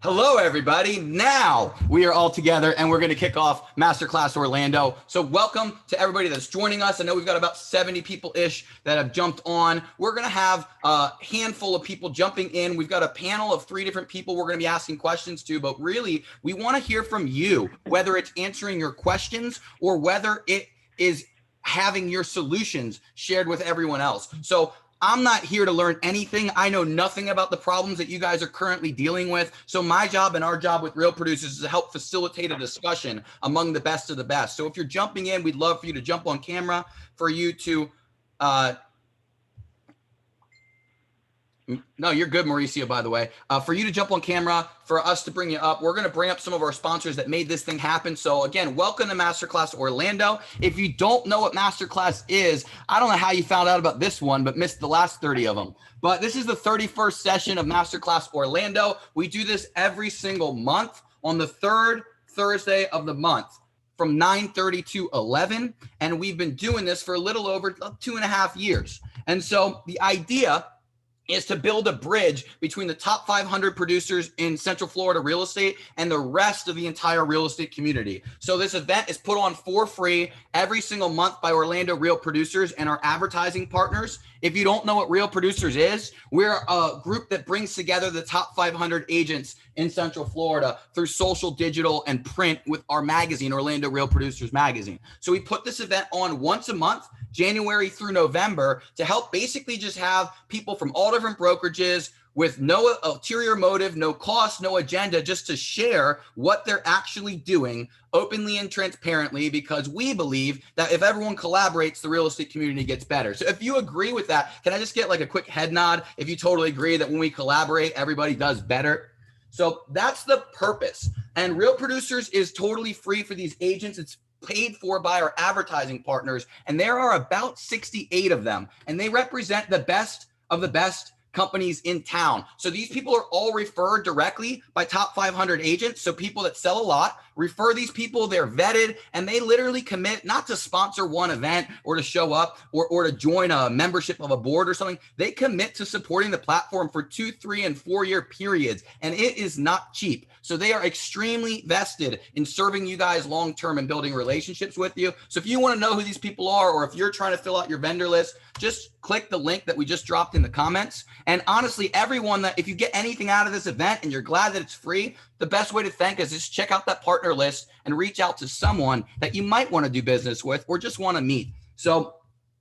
Hello, everybody. Now we are all together and we're going to kick off Masterclass Orlando. So welcome to everybody that's joining us. I know we've got about 70 people-ish that have jumped on. We're going to have a handful of people jumping in. We've got a panel of 3 different people we're going to be asking questions to, but really we want to hear from you, whether it's answering your questions or whether it is having your solutions shared with everyone else. So I'm not here to learn anything. I know nothing about the problems that you guys are currently dealing with. So my job and our job with Real Producers is to help facilitate a discussion among the best of the best. So if you're jumping in, we'd love for you to jump on camera, for you to, no, you're good, Mauricio, by the way. For you to jump on camera, for us to bring you up. We're going to bring up some of our sponsors that made this thing happen. So again, welcome to Masterclass Orlando. If you don't know what Masterclass is, I don't know how you found out about this one, but missed the last 30 of them. But this is the 31st session of Masterclass Orlando. We do this every single month on the 3rd Thursday of the month from 9:30 to 11. And we've been doing this for a little over 2.5 years. And so the idea is to build a bridge between the top 500 producers in Central Florida real estate and the rest of the entire real estate community. So this event is put on for free every single month by Orlando Real Producers and our advertising partners. If you don't know what Real Producers is, we're a group that brings together the top 500 agents in Central Florida through social, digital, and print with our magazine, Orlando Real Producers Magazine. So we put this event on once a month, January through November, to help basically just have people from all different brokerages with no ulterior motive, no cost, no agenda, just to share what they're actually doing openly and transparently, because we believe that if everyone collaborates, the real estate community gets better. So if you agree with that, can I just get like a quick head nod if you totally agree that when we collaborate, everybody does better? So that's the purpose. And Real Producers is totally free for these agents. It's paid for by our advertising partners, and there are about 68 of them, and they represent the best of the best companies in town. So these people are all referred directly by top 500 agents. So people that sell a lot refer these people, they're vetted, and they literally commit not to sponsor one event or to show up or to join a membership of a board or something. They commit to supporting the platform for 2, 3, and 4 year periods. And it is not cheap. So they are extremely vested in serving you guys long-term and building relationships with you. So if you want to know who these people are, or if you're trying to fill out your vendor list, just click the link that we just dropped in the comments. And honestly, everyone, that if you get anything out of this event and you're glad that it's free, the best way to thank us is check out that partner list and reach out to someone that you might want to do business with or just want to meet. So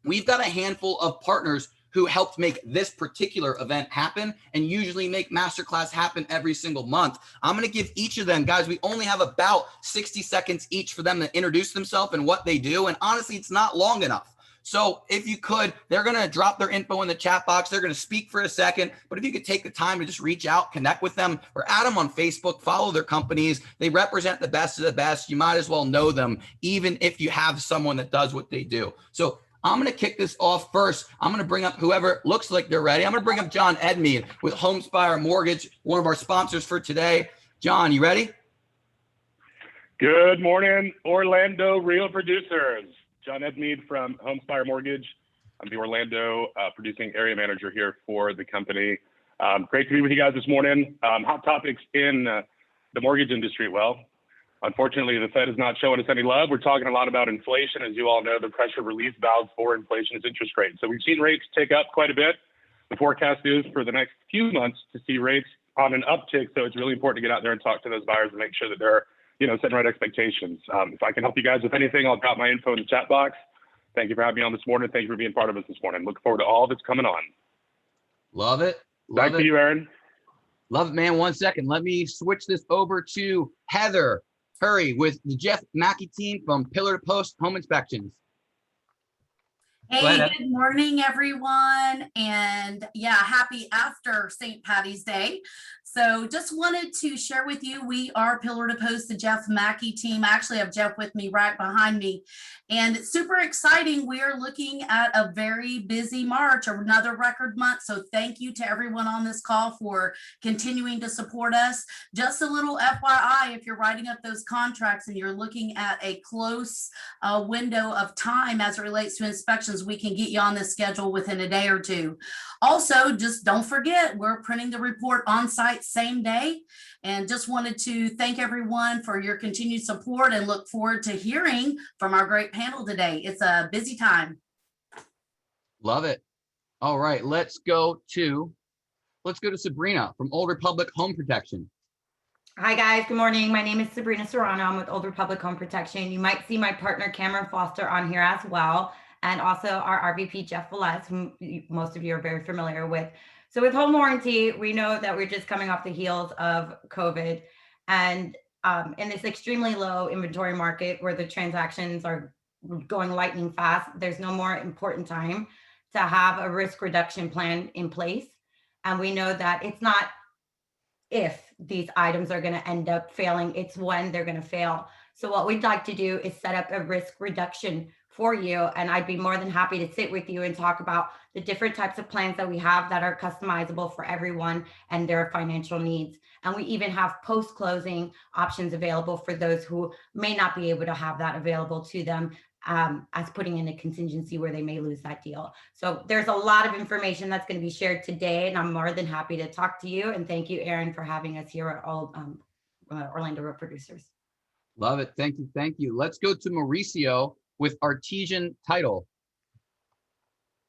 we've got a handful of partners who helped make this particular event happen and usually make Masterclass happen every single month. I'm going to give each of them, guys, we only have about 60 seconds each for them to introduce themselves and what they do. And honestly, it's not long enough. So if you could, they're going to drop their info in the chat box. They're going to speak for a second, but if you could take the time to just reach out, connect with them, or add them on Facebook, follow their companies. They represent the best of the best. You might as well know them, even if you have someone that does what they do. So I'm going to kick this off first. I'm going to bring up whoever looks like they're ready. I'm going to bring up John Edmead with Homespire Mortgage, one of our sponsors for today. John, you ready? Good morning, Orlando Real Producers. John Edmead from Homespire Mortgage. I'm the Orlando producing area manager here for the company. Great to be with you guys this morning. Hot topics in the mortgage industry. Well, unfortunately, the Fed is not showing us any love. We're talking a lot about inflation. As you all know, the pressure release valve for inflation is interest rates. So we've seen rates tick up quite a bit. The forecast is for the next few months to see rates on an uptick. So it's really important to get out there and talk to those buyers and make sure that they're setting right expectations. If I can help you guys with anything, I'll drop my info in the chat box. Thank you for having me on this morning. Thank you for being part of us this morning. Look forward to all that's coming on. Love it. Back to you, Aaron. Love it, man. 1 second. Let me switch this over to Heather Hurry with the Jeff Mackey team from Pillar to Post Home Inspections. Hey, good morning, everyone. And yeah, happy after St. Patty's Day. So just wanted to share with you, we are Pillar to Post, the Jeff Mackey team. I actually have Jeff with me right behind me. And it's super exciting. We are looking at a very busy March, another record month. So thank you to everyone on this call for continuing to support us. Just a little FYI, if you're writing up those contracts and you're looking at a close window of time as it relates to inspections, affiliations, we can get you on this schedule within a day or two. Also, just don't forget, we're printing the report on site same day. And just wanted to thank everyone for your continued support and look forward to hearing from our great panel today. It's a busy time. Love it. All right, let's go to Sabrina from Old Republic Home Protection. Hi guys, good morning. My name is Sabrina Serrano. I'm with Old Republic Home Protection. You might see my partner Cameron Foster on here as well, and also our RVP Jeff Velez, whom most of you are very familiar with. So with home warranty, we know that we're just coming off the heels of COVID, and in this extremely low inventory market where the transactions are going lightning fast, there's no more important time to have a risk reduction plan in place. And we know that it's not if these items are going to end up failing, it's when they're going to fail. So what we'd like to do is set up a risk reduction for you. And I'd be more than happy to sit with you and talk about the different types of plans that we have that are customizable for everyone and their financial needs. And we even have post-closing options available for those who may not be able to have that available to them, as putting in a contingency where they may lose that deal. So there's a lot of information that's going to be shared today, and I'm more than happy to talk to you. And thank you, Aaron, for having us here at Orlando Road Producers. Love it. Thank you. Thank you. Let's go to Mauricio with Artesian Title.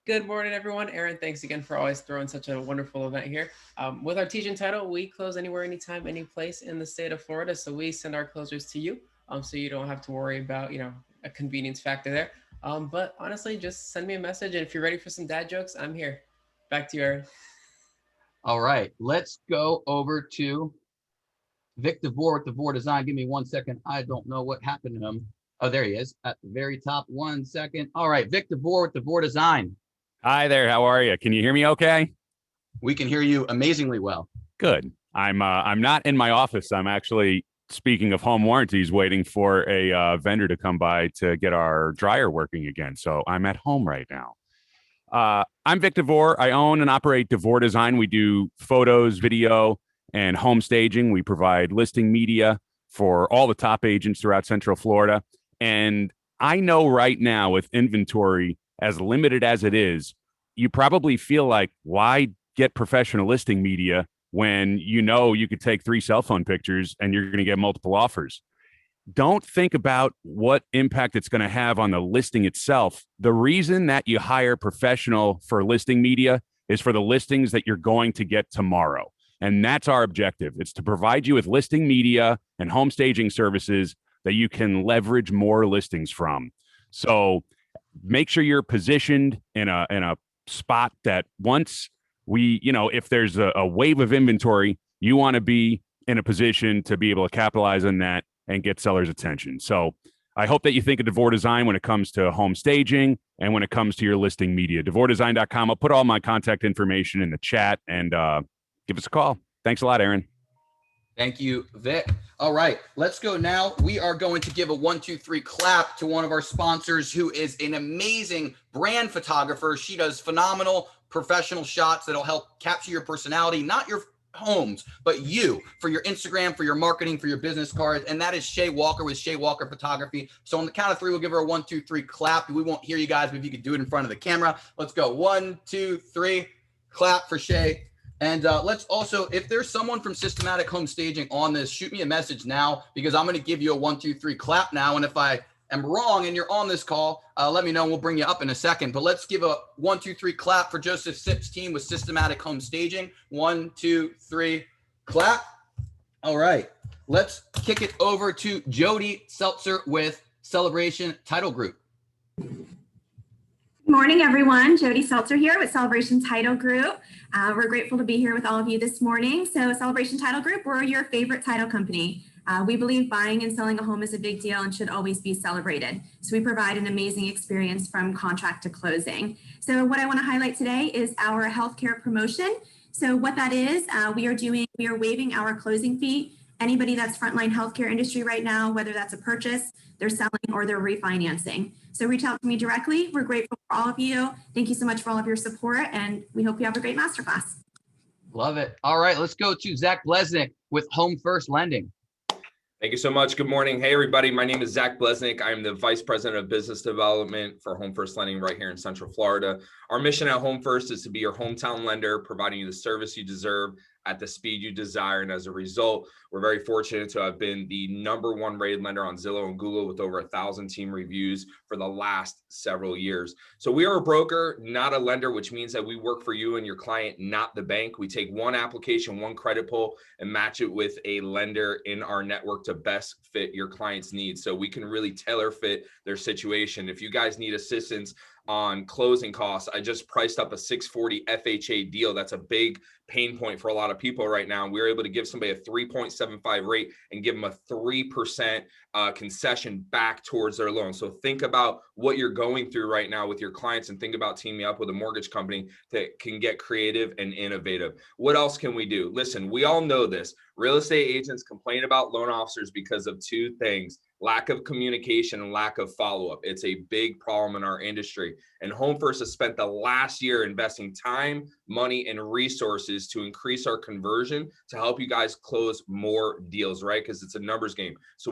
Good morning, everyone. Aaron, thanks again for always throwing such a wonderful event here. With Artesian Title, we close anywhere, anytime, any place in the state of Florida. So we send our closers to you, so you don't have to worry about, a convenience factor there. But honestly, just send me a message. And if you're ready for some dad jokes, I'm here. Back to you, Aaron. All right, let's go over to Vic DeVore with DeVore Design. Give me 1 second. I don't know what happened to him. Oh, there he is at the very top. 1 second. All right, Vic DeVore with DeVore Design. Hi there. How are you? Can you hear me okay? We can hear you amazingly well. Good. I'm not in my office. I'm actually, speaking of home warranties, waiting for a vendor to come by to get our dryer working again. So I'm at home right now. I'm Vic DeVore. I own and operate DeVore Design. We do photos, video, and home staging. We provide listing media for all the top agents throughout Central Florida. And I know right now, with inventory as limited as it is, you probably feel like, why get professional listing media when you could take 3 cell phone pictures and you're going to get multiple offers? Don't think about what impact it's going to have on the listing itself. The reason that you hire professional for listing media is for the listings that you're going to get tomorrow. And that's our objective. It's to provide you with listing media and home staging services that you can leverage more listings from. So make sure you're positioned in a spot that once if there's a wave of inventory, you want to be in a position to be able to capitalize on that and get sellers' attention. So I hope that you think of DeVore Design when it comes to home staging and when it comes to your listing media. DeVoreDesign.com. I'll put all my contact information in the chat, and give us a call. Thanks a lot, Aaron. Thank you, Vic. All right, let's go now. We are going to give a 1, 2, 3 clap to one of our sponsors, who is an amazing brand photographer. She does phenomenal professional shots that'll help capture your personality, not your homes, but you, for your Instagram, for your marketing, for your business cards. And that is Shay Walker with Shay Walker Photography. So on the count of 3, we'll give her a 1, 2, 3 clap. We won't hear you guys, but if you could do it in front of the camera. Let's go. 1, 2, 3, clap for Shay. And let's also, if there's someone from Systematic Home Staging on this, shoot me a message now, because I'm going to give you a 1, 2, 3 clap now. And if I am wrong and you're on this call, let me know and we'll bring you up in a second. But let's give a 1, 2, 3 clap for Joseph Sipp's team with Systematic Home Staging. 1, 2, 3, clap. All right, let's kick it over to Jody Seltzer with Celebration Title Group. Good morning, everyone. Jody Seltzer here with Celebration Title Group. We're grateful to be here with all of you this morning. So Celebration Title Group, we're your favorite title company. We believe buying and selling a home is a big deal and should always be celebrated. So we provide an amazing experience from contract to closing. So what I want to highlight today is our healthcare promotion. So what that is, we are waiving our closing fee. Anybody that's frontline healthcare industry right now, whether that's a purchase, they're selling, or they're refinancing. So reach out to me directly. We're grateful for all of you. Thank you so much for all of your support, and we hope you have a great masterclass. Love it. All right, let's go to Zach Blesnick with Home First Lending. Thank you so much. Good morning. Hey, everybody. My name is Zach Blesnick. I'm the Vice President of Business Development for Home First Lending right here in Central Florida. Our mission at Home First is to be your hometown lender, providing you the service you deserve at the speed you desire. And as a result, we're very fortunate to have been the #1 rated lender on Zillow and Google with over 1,000 team reviews for the last several years. So we are a broker, not a lender, which means that we work for you and your client, not the bank. We take one application, one credit pull, and match it with a lender in our network to best fit your client's needs. So we can really tailor fit their situation. If you guys need assistance on closing costs, I just priced up a 640 FHA deal. That's a big pain point for a lot of people right now. We were able to give somebody a 3.75 rate and give them a 3% concession back towards their loan. So think about what you're going through right now with your clients and think about teaming up with a mortgage company that can get creative and innovative. What else can we do? Listen, we all know this. Real estate agents complain about loan officers because of two things: lack of communication and lack of follow-up. It's a big problem in our industry. And Home First has spent the last year investing time, money, and resources to increase our conversion to help you guys close more deals, right? Because it's a numbers game. So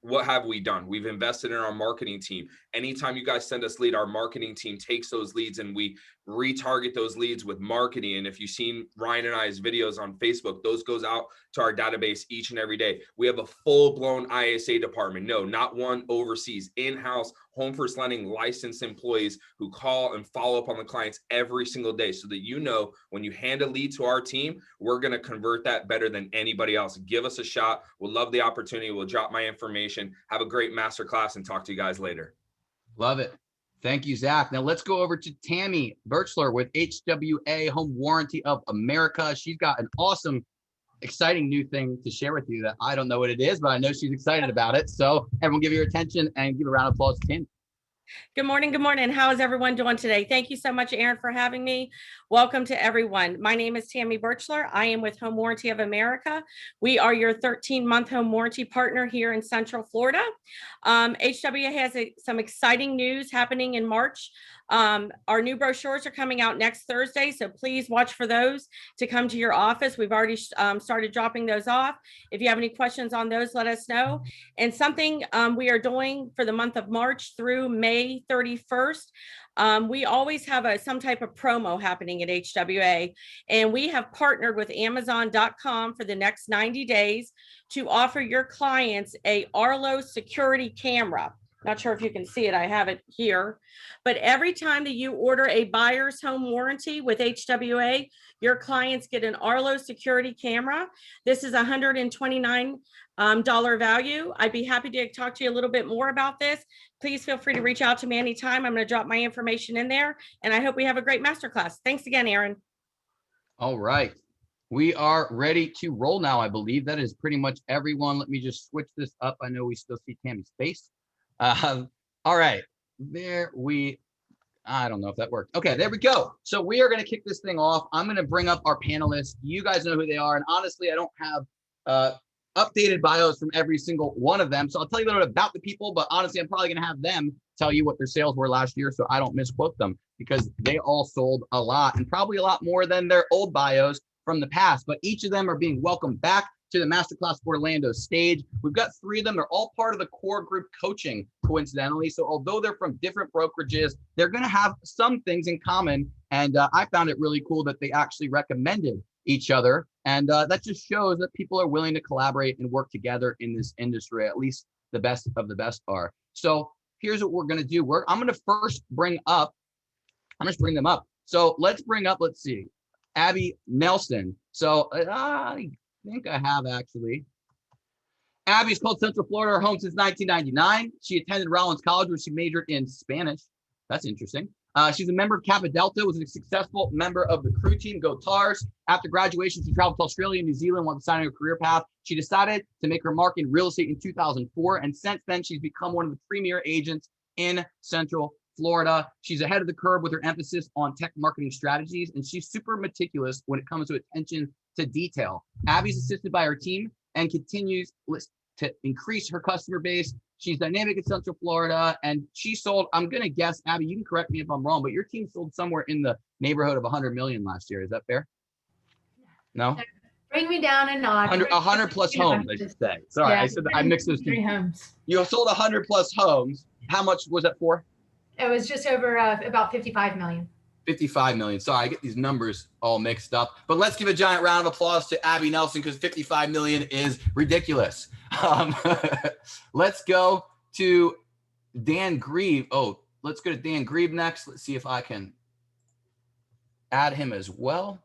what have we done? We've invested in our marketing team. Anytime you guys send us lead, our marketing team takes those leads and we retarget those leads with marketing. And if you've seen Ryan and I's videos on Facebook, those goes out to our database each and every day. We have a full-blown ISA department. No, not one overseas, in-house Home First Lending licensed employees who call and follow up on the clients every single day so that you know when you hand a lead to our team, we're going to convert that better than anybody else. Give us a shot. We'll love the opportunity. We'll drop my information. Have a great masterclass and talk to you guys later. Love it. Thank you, Zach. Now let's go over to Tammy Birchler with HWA Home Warranty of America. She's got an awesome, exciting new thing to share with you that I don't know what it is, but I know she's excited about it. So everyone give your attention and give a round of applause to Tammy. Good morning. Good morning. How is everyone doing today? Thank you so much, Aaron, for having me. Welcome to everyone. My name is Tammy Birchler. I am with Home Warranty of America. We are your 13-month home warranty partner here in Central Florida. HWA has some exciting news happening in March. Our new brochures are coming out next Thursday, so please watch for those to come to your office. We've already started dropping those off. If you have any questions on those, let us know. And something we are doing for the month of March through May 31st, we always have some type of promo happening at HWA, and we have partnered with Amazon.com for the next 90 days to offer your clients a Arlo security camera. Not sure if you can see it. I have it here. But every time that you order a buyer's home warranty with HWA, your clients get an Arlo security camera. This is $129 value. I'd be happy to talk to you a little bit more about this. Please feel free to reach out to me anytime. I'm going to drop my information in there, and I hope we have a great masterclass. Thanks again, Aaron. All right. We are ready to roll now, I believe. That is pretty much everyone. Let me just switch this up. I know we still see Tammy's face. All right, I don't know if that worked. Okay, there we go. So we are going to kick this thing off. I'm going to bring up our panelists. You guys know who they are. And honestly, I don't have updated bios from every single one of them. So I'll tell you a little bit about the people, but honestly, I'm probably going to have them tell you what their sales were last year so I don't misquote them, because they all sold a lot and probably a lot more than their old bios from the past. But each of them are being welcomed back to the Masterclass Orlando stage. We've got 3 of them. They're all part of the core group coaching, coincidentally. So although they're from different brokerages, they're going to have some things in common. And I found it really cool that they actually recommended each other. And that just shows that people are willing to collaborate and work together in this industry. At least the best of the best are. So here's what we're going to do. I'm going to first bring them up. So let's see, Abby Nelson. So I think I have actually. Abby's called Central Florida her home since 1999. She attended Rollins College where she majored in Spanish. That's interesting. She's a member of Kappa Delta, was a successful member of the crew team, Go Tars. After graduation, she traveled to Australia and New Zealand while deciding her career path. She decided to make her mark in real estate in 2004. And since then, she's become one of the premier agents in Central Florida. She's ahead of the curve with her emphasis on tech marketing strategies. And she's super meticulous when it comes to attention to detail. Abby's assisted by her team and continues to increase her customer base. She's dynamic in Central Florida, and she sold, I'm going to guess, Abby, you can correct me if I'm wrong, but your team sold somewhere in the neighborhood of 100 million last year. Is that fair? No? Right bring me down a notch. 100 plus homes, I should say. Sorry, Yeah, I said I mixed those 3 two. homes. You sold 100 plus homes. How much was that for? It was just over about 55 million. 55 million. Sorry, I get these numbers all mixed up. But let's give a giant round of applause to Abby Nelson because 55 million is ridiculous. Let's go to Dan Grieb. Oh, let's go to Dan Grieb next. Let's see if I can add him as well.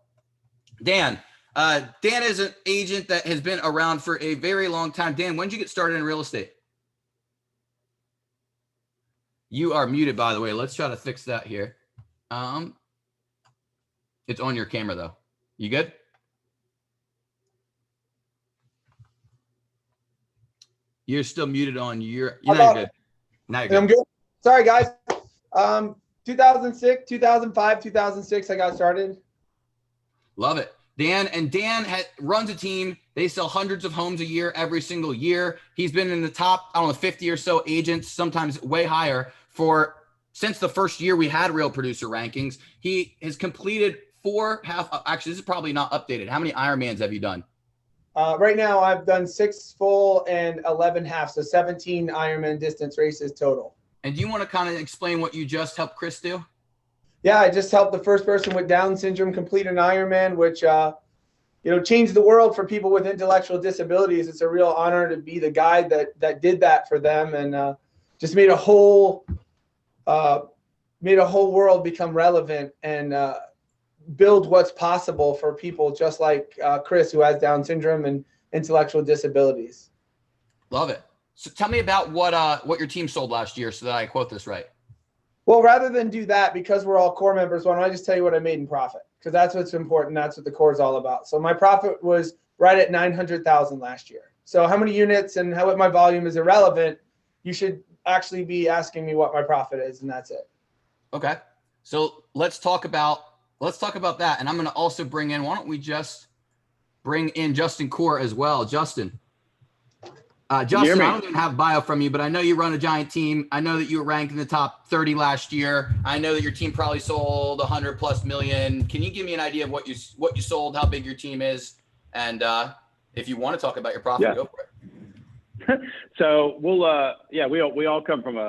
Dan is an agent that has been around for a very long time. Dan, when did you get started in real estate? You are muted, by the way. Let's try to fix that here. It's on your camera though. You good? You're still muted on your. You're good. Now you're good. I'm good. Sorry, guys. 2006, 2005, 2006, I got started. Love it. Dan runs a team. They sell hundreds of homes a year, every single year. He's been in the top, 50 or so agents, sometimes way higher since the first year we had Real Producer rankings. He has completed actually, this is probably not updated. How many Ironmans have you done? Right now, I've done 6 full and 11 half, so 17 Ironman distance races total. And do you want to kind of explain what you just helped Chris do? Yeah, I just helped the first person with Down syndrome complete an Ironman, which changed the world for people with intellectual disabilities. It's a real honor to be the guy that did that for them, and just made a whole world become relevant and build what's possible for people just like Chris, who has Down syndrome and intellectual disabilities. Love it. So tell me about what your team sold last year so that I quote this right. Well, rather than do that, because we're all core members, why don't I just tell you what I made in profit? Because that's what's important. That's what the core is all about. So my profit was right at 900,000 last year. So how many units and what my volume is irrelevant. You should actually be asking me what my profit is, and that's it. Okay. So let's talk about that. And I'm going to also bring in, why don't we just bring in Justin Core as well. Justin, I don't even have bio from you, but I know you run a giant team. I know that you were ranked in the top 30 last year. I know that your team probably sold 100 plus million. Can you give me an idea of what you sold, how big your team is? And if you want to talk about your profit, go for it. So we all come from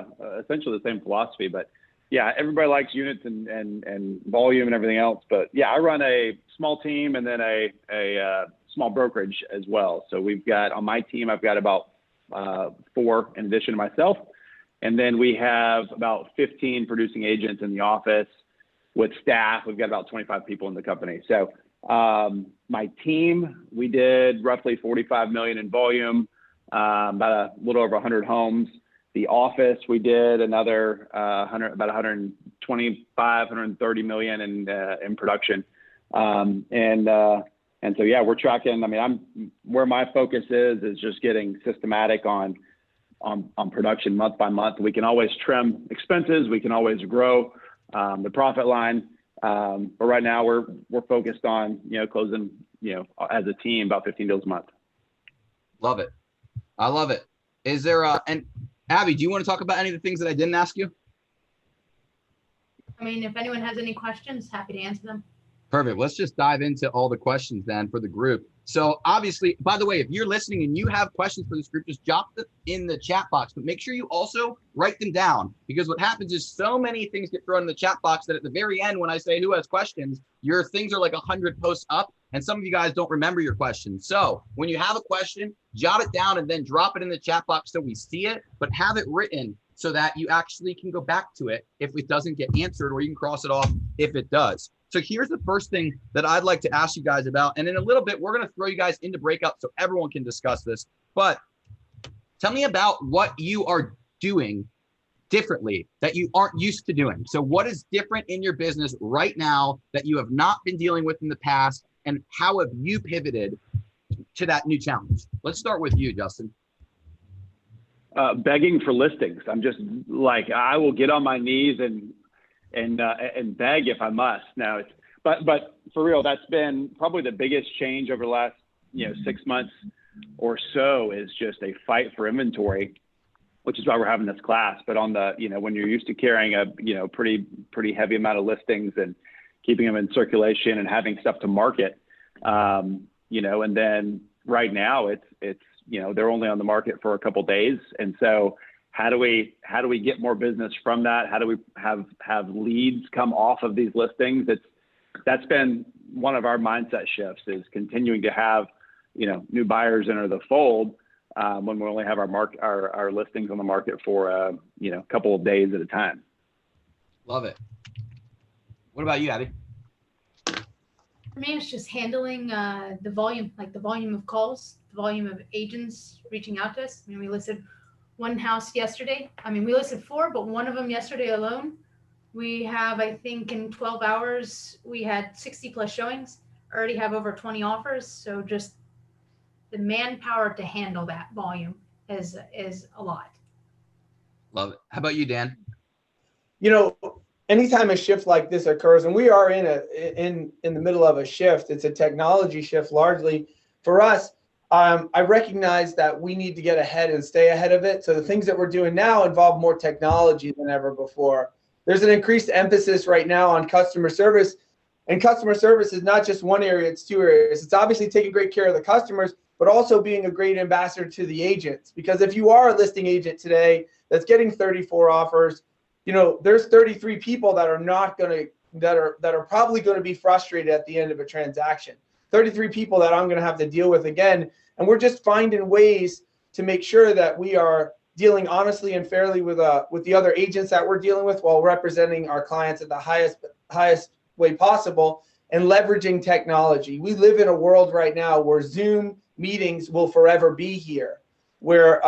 essentially the same philosophy, but yeah, everybody likes units and volume and everything else. But yeah, I run a small team and then a small brokerage as well. So we've got on my team, I've got about 4 in addition to myself. And then we have about 15 producing agents in the office with staff. We've got about 25 people in the company. So my team, we did roughly 45 million in volume, about a little over 100 homes. The office, we did another about 125, 130 million in production. And so, yeah, we're tracking. I mean, where my focus is just getting systematic on production month by month. We can always trim expenses. We can always grow the profit line. But right now we're focused on, closing, as a team about 15 deals a month. Love it. I love it. Is there and Abby, do you want to talk about any of the things that I didn't ask you? I mean, if anyone has any questions, happy to answer them. Perfect. Let's just dive into all the questions then for the group. So obviously, by the way, if you're listening and you have questions for this group, just drop them in the chat box, but make sure you also write them down, because what happens is so many things get thrown in the chat box that at the very end, when I say who has questions, your things are like 100 posts up and some of you guys don't remember your questions. So when you have a question, jot it down and then drop it in the chat box so we see it, but have it written so that you actually can go back to it if it doesn't get answered, or you can cross it off if it does. So here's the first thing that I'd like to ask you guys about. And in a little bit, we're going to throw you guys into breakout so everyone can discuss this. But tell me about what you are doing differently that you aren't used to doing. So what is different in your business right now that you have not been dealing with in the past? And how have you pivoted to that new challenge? Let's start with you, Justin. Begging for listings. I'm just like, I will get on my knees and beg if I must. Now, but for real, that's been probably the biggest change over the last 6 months or so, is just a fight for inventory, which is why we're having this class. But on the when you're used to carrying a pretty heavy amount of listings and keeping them in circulation and having stuff to market, and then right now it's they're only on the market for a couple days. And so how do we get more business from that? How do we have leads come off of these listings? That's been one of our mindset shifts, is continuing to have, new buyers enter the fold when we only have our listings on the market for a couple of days at a time. Love it. What about you, Abby? For me, it's just handling the volume, like the volume of calls, the volume of agents reaching out to us. I mean, we listed one house yesterday. I mean, we listed 4, but one of them yesterday alone, we have, I think in 12 hours, we had 60 plus showings, already have over 20 offers. So just the manpower to handle that volume is a lot. Love it. How about you, Dan? Anytime a shift like this occurs, and we are in the middle of a shift, it's a technology shift largely for us. I recognize that we need to get ahead and stay ahead of it. So the things that we're doing now involve more technology than ever before. There's an increased emphasis right now on customer service, and customer service is not just one area, it's 2 areas. It's obviously taking great care of the customers, but also being a great ambassador to the agents. Because if you are a listing agent today that's getting 34 offers, there's 33 people that are probably going to be frustrated at the end of a transaction. 33 people that I'm going to have to deal with again. And we're just finding ways to make sure that we are dealing honestly and fairly with the other agents that we're dealing with, while representing our clients at the highest way possible, and leveraging technology. We live in a world right now where Zoom meetings will forever be here, where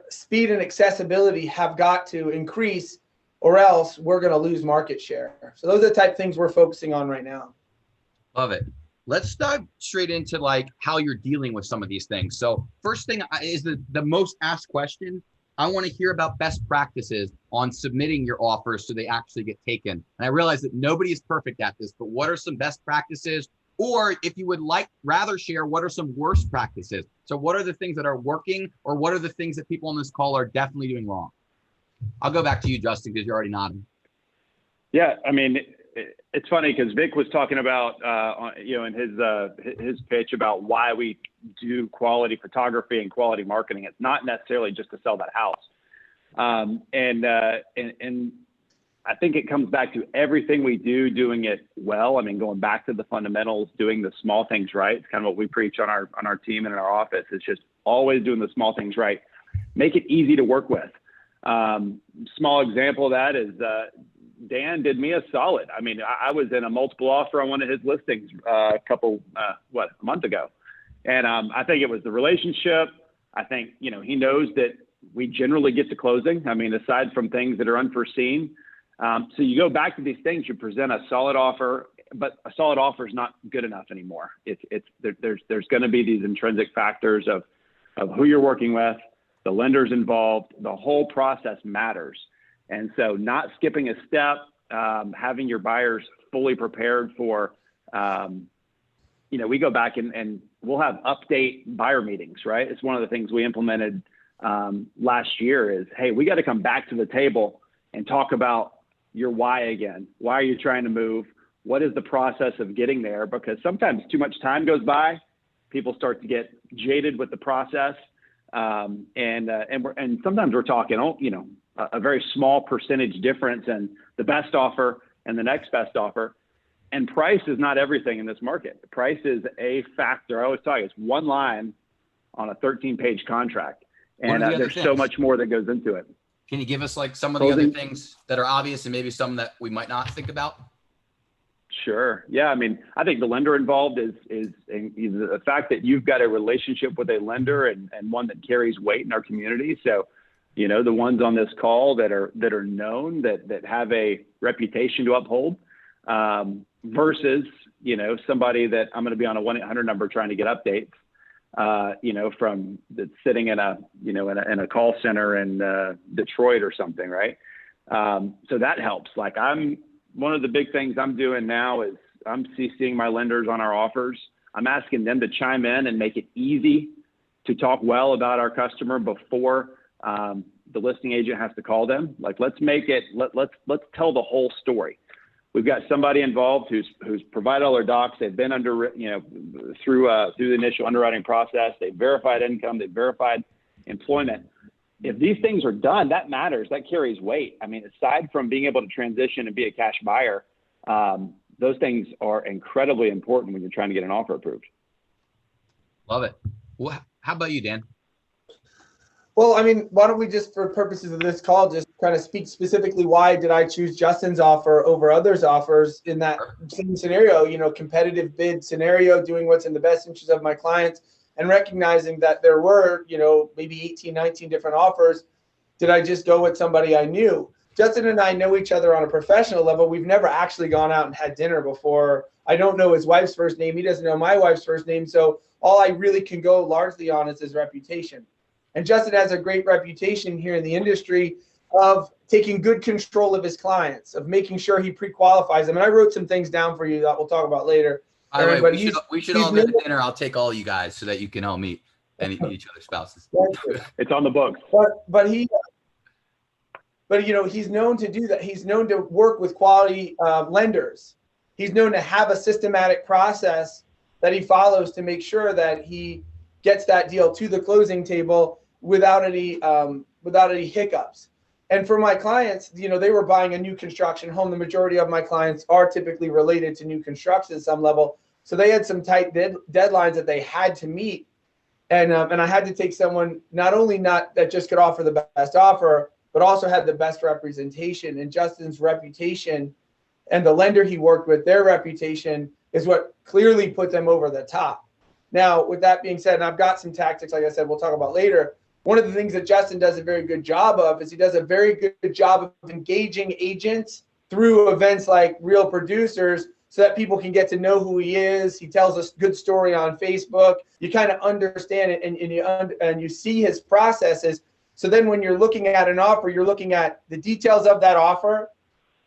speed and accessibility have got to increase, or else we're going to lose market share. So those are the type of things we're focusing on right now. Love it. Let's dive straight into how you're dealing with some of these things. So first thing is the most asked question. I want to hear about best practices on submitting your offers so they actually get taken. And I realize that nobody is perfect at this, but what are some best practices? Or if you would rather share, what are some worst practices? So what are the things that are working, or what are the things that people on this call are definitely doing wrong? I'll go back to you, Justin, because you're already nodding. Yeah, I mean, it's funny because Vic was talking about, in his pitch about why we do quality photography and quality marketing. It's not necessarily just to sell that house. And I think it comes back to everything we do, doing it well. I mean, going back to the fundamentals, doing the small things right. It's kind of what we preach on our team and in our office. It's just always doing the small things right. Make it easy to work with. Small example of that is Dan did me a solid. I mean, I was in a multiple offer on one of his listings a month ago. And I think it was the relationship. I think, he knows that we generally get to closing. I mean, aside from things that are unforeseen. So you go back to these things, you present a solid offer, but a solid offer is not good enough anymore. There's going to be these intrinsic factors of who you're working with, the lenders involved, the whole process matters. And so not skipping a step, having your buyers fully prepared for, we go back and we'll have update buyer meetings, right? It's one of the things we implemented last year is, hey, we got to come back to the table and talk about your why again. Why are you trying to move? What is the process of getting there? Because sometimes too much time goes by, people start to get jaded with the process. And sometimes we're talking, a very small percentage difference in the best offer and the next best offer. And price is not everything in this market. Price is a factor. I always tell you, it's one line on a 13-page contract. And there's so much more that goes into it. Can you give us some of the other things that are obvious and maybe some that we might not think about? Sure. Yeah. I mean, I think the lender involved is the fact that you've got a relationship with a lender and one that carries weight in our community. So, the ones on this call that are known, that have a reputation to uphold, versus, somebody that I'm going to be on a 1-800 number trying to get updates, from that's sitting in a call center in Detroit or something. Right. So that helps. One of the big things I'm doing now is I'm CCing my lenders on our offers. I'm asking them to chime in and make it easy to talk well about our customer before the listing agent has to call them. Let's make it, let's tell the whole story. We've got somebody involved who's provided all their docs. They've been under, through the initial underwriting process. They've verified income. They've verified employment. If these things are done, that matters. That carries weight. I mean, aside from being able to transition and be a cash buyer, those things are incredibly important when you're trying to get an offer approved. Love it. Well, how about you, Dan? Well, I mean, why don't we just, for purposes of this call, just kind of speak specifically why did I choose Justin's offer over others' offers in that same scenario, competitive bid scenario, doing what's in the best interest of my clients and recognizing that there were, maybe 18, 19 different offers. Did I just go with somebody I knew? Justin and I know each other on a professional level. We've never actually gone out and had dinner before. I don't know his wife's first name. He doesn't know my wife's first name. So all I really can go largely on is his reputation. And Justin has a great reputation here in the industry of taking good control of his clients, of making sure he pre-qualifies them. And I wrote some things down for you that we'll talk about later. By the way, we should all go to dinner. I'll take all you guys so that you can all meet each other's spouses. It's on the books. But he's known to do that. He's known to work with quality lenders. He's known to have a systematic process that he follows to make sure that he gets that deal to the closing table without any hiccups. And for my clients, they were buying a new construction home. The majority of my clients are typically related to new construction at some level. So they had some tight deadlines that they had to meet. And I had to take someone not that just could offer the best offer, but also had the best representation. And Justin's reputation and the lender he worked with, their reputation is what clearly put them over the top. Now, with that being said, and I've got some tactics, like I said, we'll talk about later. One of the things that Justin does a very good job of is he does a very good job of engaging agents through events like Real Producers so that people can get to know who he is. He tells a good story on Facebook. You kind of understand it and you see his processes. So then when you're looking at an offer, you're looking at the details of that offer.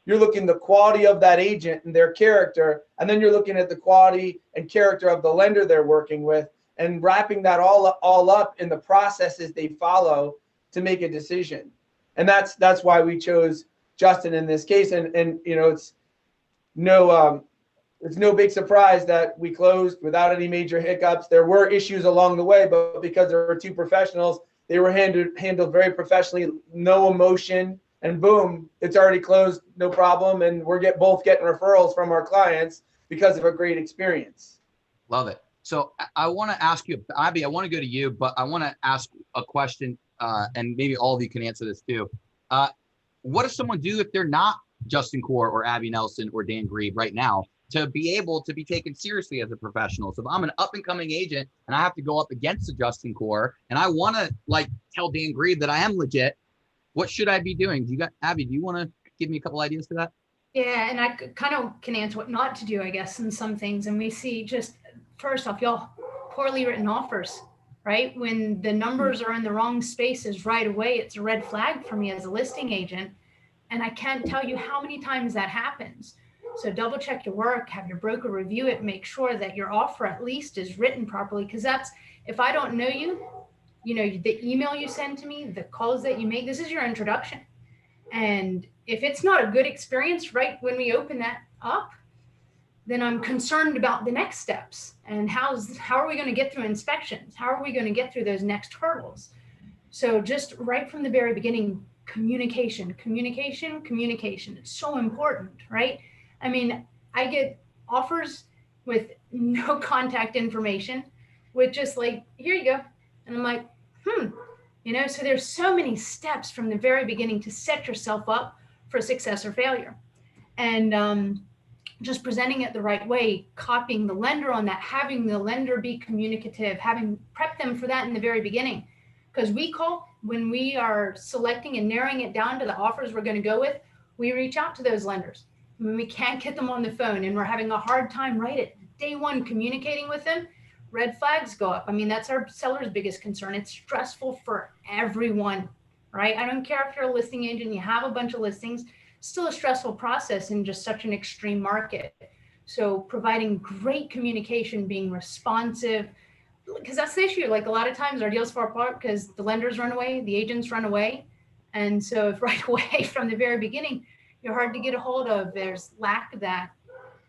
You're looking at the quality of that agent and their character, and then you're looking at the quality and character of the lender they're working with and wrapping that all up in the processes they follow to make a decision. And that's why we chose Justin in this case. And it's no big surprise that we closed without any major hiccups. There were issues along the way, but because there were two professionals, they were handled very professionally, no emotion. And boom, it's already closed, no problem. And we're both getting referrals from our clients because of a great experience. Love it. So I want to ask you, Abby, I want to go to you, but I want to ask a question, and maybe all of you can answer this too. What does someone do if they're not Justin Core or Abby Nelson or Dan Grieb right now to be able to be taken seriously as a professional? So if I'm an up and coming agent and I have to go up against the Justin Core and I want to tell Dan Grieb that I am legit, what should I be doing? Abby, do you want to give me a couple ideas to that? Yeah, and I kind of can answer what not to do, I guess, in some things. And we see just, first off, y'all, poorly written offers, right? When the numbers are in the wrong spaces right away, it's a red flag for me as a listing agent. And I can't tell you how many times that happens. So double check your work, have your broker review it, make sure that your offer at least is written properly. Because that's, if I don't know you, the email you send to me, the calls that you make, this is your introduction. And if it's not a good experience right when we open that up, then I'm concerned about the next steps and how are we going to get through inspections? How are we going to get through those next hurdles? So just right from the very beginning, communication. It's so important, right? I mean, I get offers with no contact information with just here you go. And I'm like, so there's so many steps from the very beginning to set yourself up for success or failure. And just presenting it the right way, copying the lender on that, having the lender be communicative, having prepped them for that in the very beginning. Because when we are selecting and narrowing it down to the offers we're going to go with, we reach out to those lenders. When we can't get them on the phone and we're having a hard time right at day one communicating with them, red flags go up. I mean, that's our seller's biggest concern. It's stressful for everyone, right? I don't care if you're a listing agent, you have a bunch of listings, still a stressful process in just such an extreme market. So providing great communication, being responsive, because that's the issue. A lot of times our deals fall apart because the lenders run away, the agents run away. And so if right away from the very beginning, You're hard to get a hold of. There's lack of that.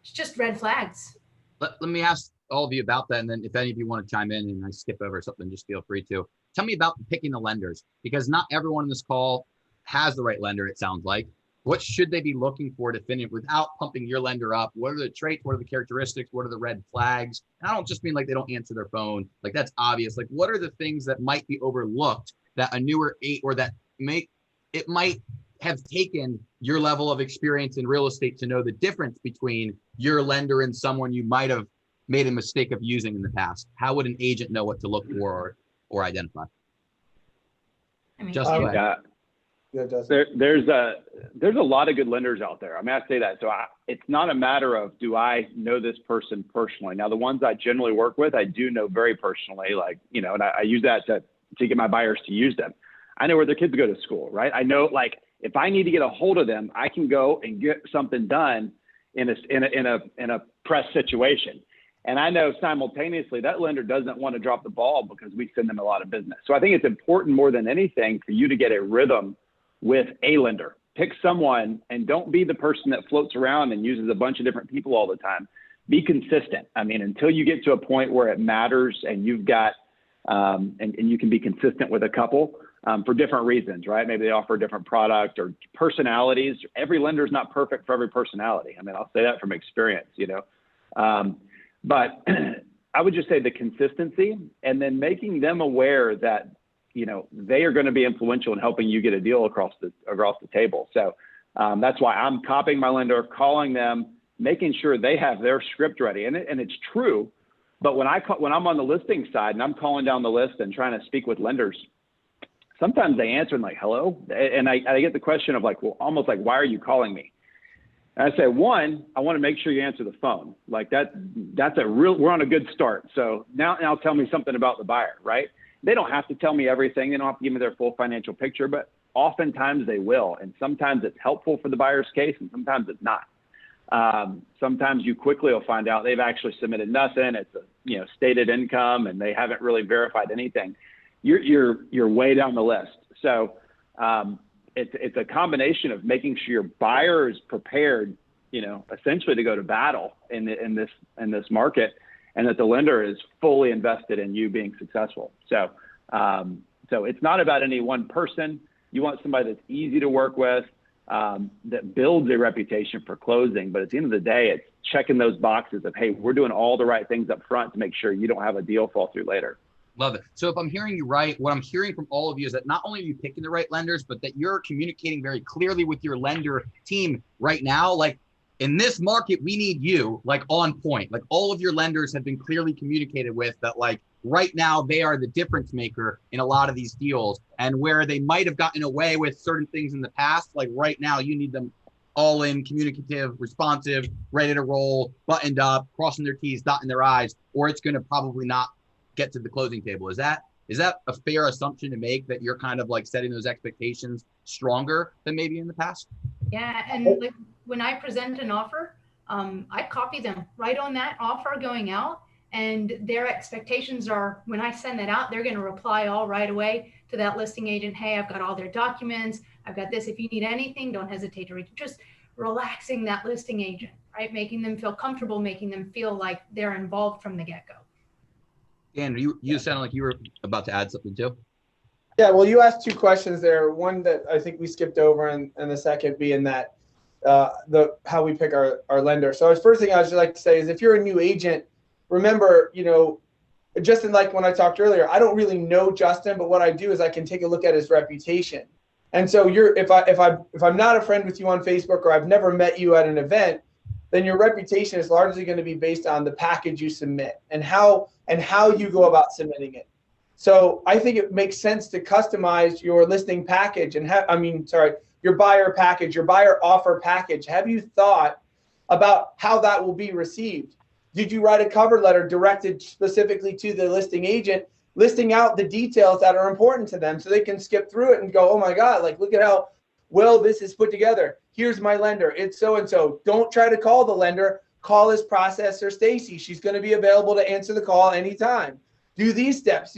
It's just red flags. Let me ask all of you about that. And then if any of you want to chime in and I skip over something, just feel free to. Tell me about picking the lenders, because not everyone in this call has the right lender, it sounds like. What should they be looking for to finish without pumping your lender up? What are the traits? What are the characteristics? What are the red flags? And I don't just mean like they don't answer their phone. Like that's obvious. Like what are the things that might be overlooked that a newer or that might have taken your level of experience in real estate to know the difference between your lender and someone you might have made a mistake of using in the past? How would an agent know what to look for or identify? I mean, Just go ahead. There's a lot of good lenders out there. I mean, I say that. So it's not a matter of, do I know this person personally? Now, the ones I generally work with, I do know very personally, like, you know, and I use that to get my buyers to use them. I know where their kids go to school, right? I know, like, if I need to get a hold of them, I can go and get something done in a press situation. And I know simultaneously that lender doesn't want to drop the ball because we send them a lot of business. So I think it's important more than anything for you to get a rhythm with a lender. Pick someone and don't be the person that floats around and uses a bunch of different people all the time. Be consistent. I mean, until you get to a point where it matters and you've got, and you can be consistent with a couple for different reasons, right? Maybe they offer a different product or personalities. Every lender is not perfect for every personality. I mean, I'll say that from experience, you know. But I would just say the consistency and then making them aware that, you know, they are going to be influential in helping you get a deal across the table. So that's why I'm copying my lender, calling them, making sure they have their script ready. And it's true. But when I'm on the listing side and I'm calling down the list and trying to speak with lenders, sometimes they answer and like, hello. And I get the question of like, well, almost like, why are you calling me? And I say, one, I want to make sure you answer the phone. Like that's we're on a good start. So now tell me something about the buyer, right? They don't have to tell me everything. They don't have to give me their full financial picture, but oftentimes they will. And sometimes it's helpful for the buyer's case and sometimes it's not. Sometimes you quickly will find out they've actually submitted nothing. It's a stated income and they haven't really verified anything. You're way down the list. So it's a combination of making sure your buyer is prepared, essentially to go to battle in this market, and that the lender is fully invested in you being successful. So it's not about any one person. You want somebody that's easy to work with, that builds a reputation for closing. But at the end of the day, it's checking those boxes of, hey, we're doing all the right things up front to make sure you don't have a deal fall through later. Love it. So if I'm hearing you right, what I'm hearing from all of you is that not only are you picking the right lenders, but that you're communicating very clearly with your lender team right now. Like in this market, we need you like on point. Like all of your lenders have been clearly communicated with that, like right now they are the difference maker in a lot of these deals. And where they might have gotten away with certain things in the past, like right now you need them all in, communicative, responsive, ready to roll, buttoned up, crossing their T's, dotting their I's, or it's going to probably not get to the closing table. Is that a fair assumption to make, that you're kind of like setting those expectations stronger than maybe in the past? Yeah, and like when I present an offer, I copy them right on that offer going out, and their expectations are when I send that out, they're going to reply all right away to that listing agent. Hey, I've got all their documents. I've got this. If you need anything, don't hesitate to reach. Just relaxing that listing agent, right? Making them feel comfortable, making them feel like they're involved from the get-go. Dan, you sound like you were about to add something too. Yeah, well, you asked two questions there. One that I think we skipped over, and the second being that how we pick our lender. So the first thing I would like to say is, if you're a new agent, remember, Justin, like when I talked earlier, I don't really know Justin, but what I do is I can take a look at his reputation. And so if I'm not a friend with you on Facebook, or I've never met you at an event, then your reputation is largely going to be based on the package you submit and how you go about submitting it. So I think it makes sense to customize your listing package and your buyer package, your buyer offer package. Have you thought about how that will be received? Did you write a cover letter directed specifically to the listing agent, listing out the details that are important to them so they can skip through it and go, oh my God, like look at how well this is put together. Here's my lender. It's so-and-so. Don't try to call the lender. Call his processor, Stacy. She's going to be available to answer the call anytime. Do these steps.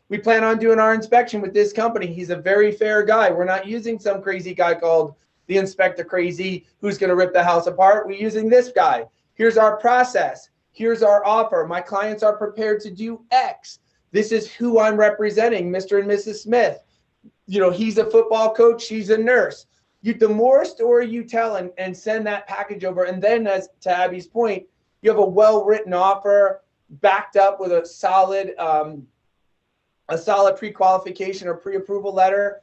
We plan on doing our inspection with this company. He's a very fair guy. We're not using some crazy guy called the inspector crazy who's going to rip the house apart. We're using this guy. Here's our process. Here's our offer. My clients are prepared to do X. This is who I'm representing, Mr. and Mrs. Smith. You know, he's a football coach, she's a nurse. The more story you tell and send that package over, and then, as to Abby's point, you have a well-written offer backed up with a solid pre-qualification or pre-approval letter.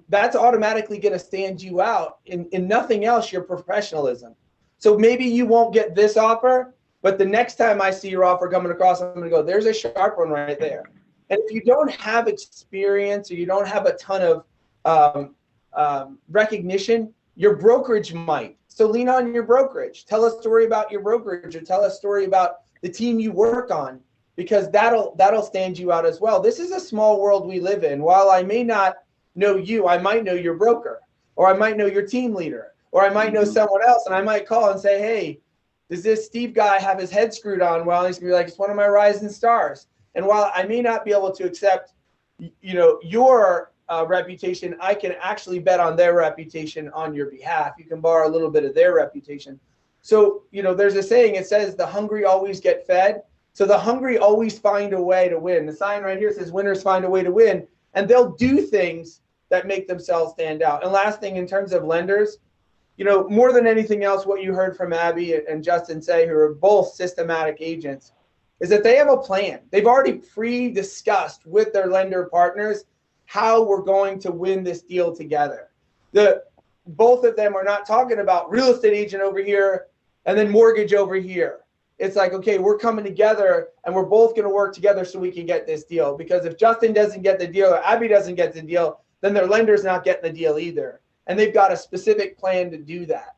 That's automatically going to stand you out. In nothing else, your professionalism. So maybe you won't get this offer, but the next time I see your offer coming across, I'm going to go, there's a sharp one right there. And if you don't have experience or you don't have a ton of recognition, your brokerage might. So lean on your brokerage. Tell a story about your brokerage, or tell a story about the team you work on, because that'll stand you out as well. This is a small world we live in. While I may not know you, I might know your broker, or I might know your team leader, or I might know someone else, and I might call and say, hey, does this Steve guy have his head screwed on? Well, he's gonna be like, it's one of my rising stars. And while I may not be able to accept, your reputation, I can actually bet on their reputation on your behalf. You can borrow a little bit of their reputation. So, there's a saying, it says the hungry always get fed. So the hungry always find a way to win. The sign right here says winners find a way to win, and they'll do things that make themselves stand out. And last thing, in terms of lenders, more than anything else, what you heard from Abby and Justin say, who are both systematic agents, is that they have a plan. They've already pre-discussed with their lender partners how we're going to win this deal together. Both of them are not talking about real estate agent over here and then mortgage over here. It's like, okay, we're coming together and we're both going to work together so we can get this deal. Because if Justin doesn't get the deal or Abby doesn't get the deal, then their lender's not getting the deal either. And they've got a specific plan to do that.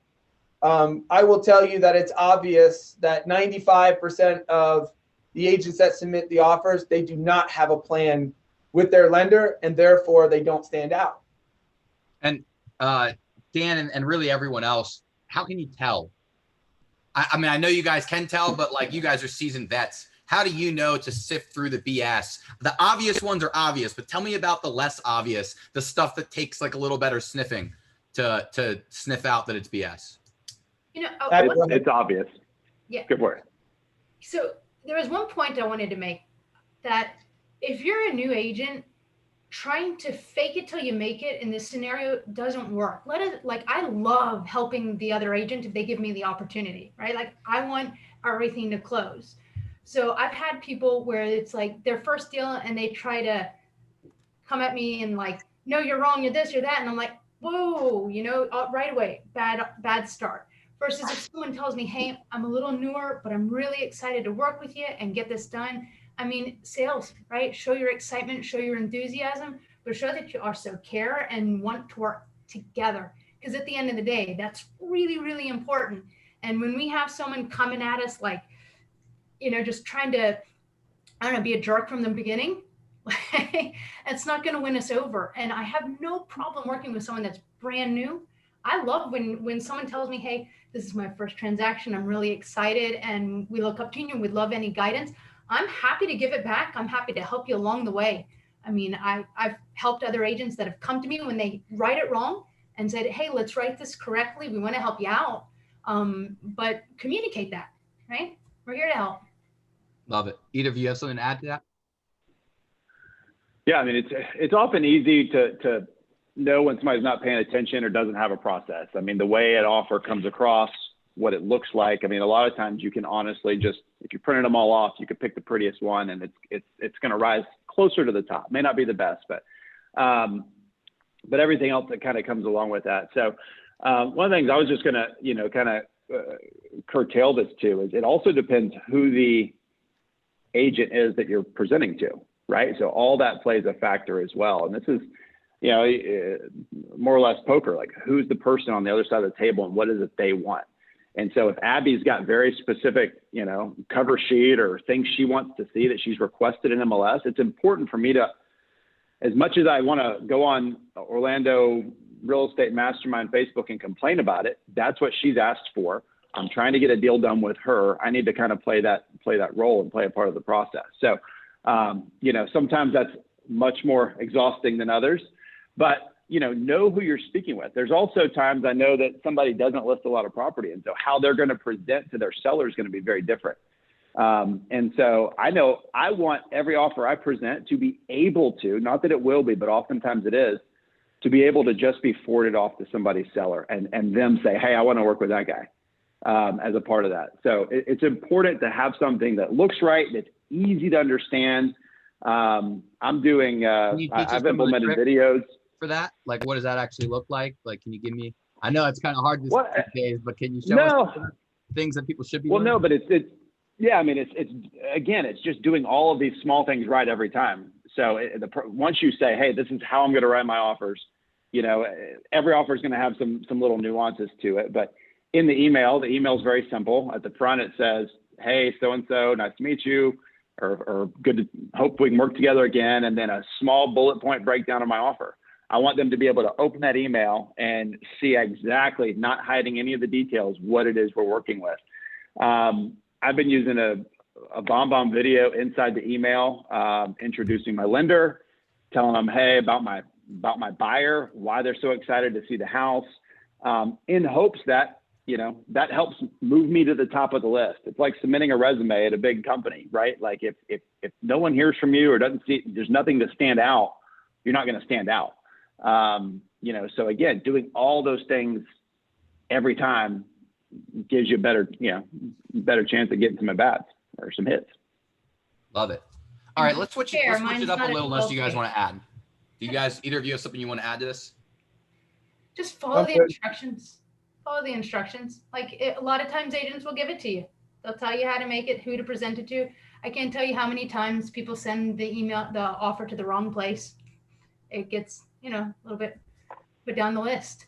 I will tell you that it's obvious that 95% of the agents that submit the offers, they do not have a plan with their lender, and therefore they don't stand out. And Dan and really everyone else, how can you tell? I mean, I know you guys can tell, but like, you guys are seasoned vets. How do you know to sift through the BS? The obvious ones are obvious, but tell me about the less obvious, the stuff that takes like a little better sniffing to sniff out that it's BS. It's obvious. Yeah. Good word. So there was one point I wanted to make, that if you're a new agent, trying to fake it till you make it in this scenario doesn't work. I love helping the other agent if they give me the opportunity, right? Like, I want everything to close. So I've had people where it's like their first deal and they try to come at me and like, no, you're wrong, you're this, you're that. And I'm like, whoa, right away, bad start. Versus if someone tells me, hey, I'm a little newer, but I'm really excited to work with you and get this done. I mean, sales, right? Show your excitement, show your enthusiasm, but show that you also care and want to work together. Because at the end of the day, that's really, really important. And when we have someone coming at us like, just trying to, be a jerk from the beginning, it's not going to win us over. And I have no problem working with someone that's brand new. I love when someone tells me, hey, this is my first transaction, I'm really excited, and we look up to you and we'd love any guidance. I'm happy to give it back. I'm happy to help you along the way. I mean, I've helped other agents that have come to me when they write it wrong and said, hey, let's write this correctly. We want to help you out. But communicate that, right? We're here to help. Love it. Either of you have something to add to that? Yeah, I mean, it's often easy to know when somebody's not paying attention or doesn't have a process. I mean, the way an offer comes across, what it looks like. I mean, a lot of times you can honestly just, if you printed them all off, you could pick the prettiest one and it's going to rise closer to the top. May not be the best, but everything else that kind of comes along with that. So one of the things I was just going to, kind of curtail this to is it also depends who the agent is that you're presenting to, right? So all that plays a factor as well. And this is, more or less poker, like who's the person on the other side of the table and what is it they want? And so if Abby's got very specific, cover sheet or things she wants to see that she's requested in MLS, it's important for me to, as much as I want to go on Orlando Real Estate Mastermind Facebook and complain about it, that's what she's asked for. I'm trying to get a deal done with her. I need to kind of play that role and play a part of the process. So, sometimes that's much more exhausting than others. But know who you're speaking with. There's also times I know that somebody doesn't list a lot of property. And so how they're going to present to their seller is going to be very different. And so I know I want every offer I present to be able to, not that it will be, but oftentimes it is, to be able to just be forwarded off to somebody's seller and them say, hey, I want to work with that guy as a part of that. So it's important to have something that looks right, that's easy to understand. I'm doing, I've implemented videos. For that? Like, what does that actually look like? Like, can you give me, I know it's kind of hard these days, but can you show us things that people should be doing? No, but it's yeah, I mean, it's just doing all of these small things right every time. So once you say, hey, this is how I'm going to write my offers, every offer is going to have some little nuances to it. But in the email is very simple. At the front, it says, hey, so-and-so, nice to meet you, or good to hope we can work together again. And then a small bullet point breakdown of my offer. I want them to be able to open that email and see exactly, not hiding any of the details, what it is we're working with. I've been using a BombBomb video inside the email, introducing my lender, telling them, hey, about my buyer, why they're so excited to see the house, in hopes that, that helps move me to the top of the list. It's like submitting a resume at a big company, right? Like if no one hears from you or doesn't see, there's nothing to stand out, you're not going to stand out. So again, doing all those things every time gives you a better chance of getting some at-bats or some hits. Love it. All right, let's switch it up a little unless you guys want to add. Do you guys, either of you have something you want to add to this? Just follow the instructions. Follow the instructions. A lot of times agents will give it to you. They'll tell you how to make it, who to present it to. I can't tell you how many times people send the offer to the wrong place. It gets, a little bit put down the list.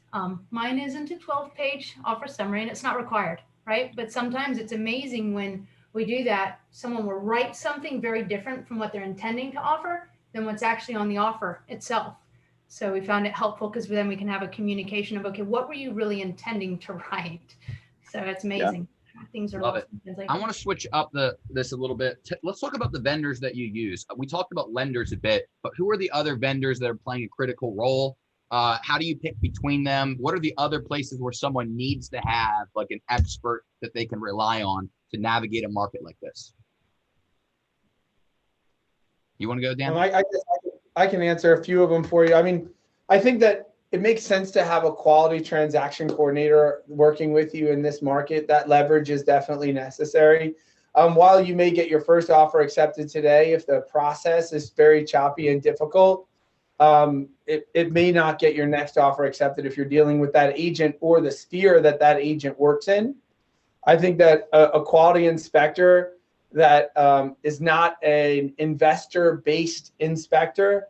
Mine isn't a 12-page offer summary and it's not required, right? But sometimes it's amazing when we do that, someone will write something very different from what they're intending to offer than what's actually on the offer itself. So we found it helpful because then we can have a communication of, okay, what were you really intending to write? So it's amazing. Yeah. Things are lost. I want to switch up this a little bit. Let's talk about the vendors that you use. We talked about lenders a bit, but who are the other vendors that are playing a critical role? How do you pick between them? What are the other places where someone needs to have like an expert that they can rely on to navigate a market like this? You want to go, Dan? I can answer a few of them for you. I mean, I think that it makes sense to have a quality transaction coordinator working with you in this market. That leverage is definitely necessary. While you may get your first offer accepted today, if the process is very choppy and difficult, it may not get your next offer accepted if you're dealing with that agent or the sphere that agent works in. I think that a quality inspector that is not an investor-based inspector,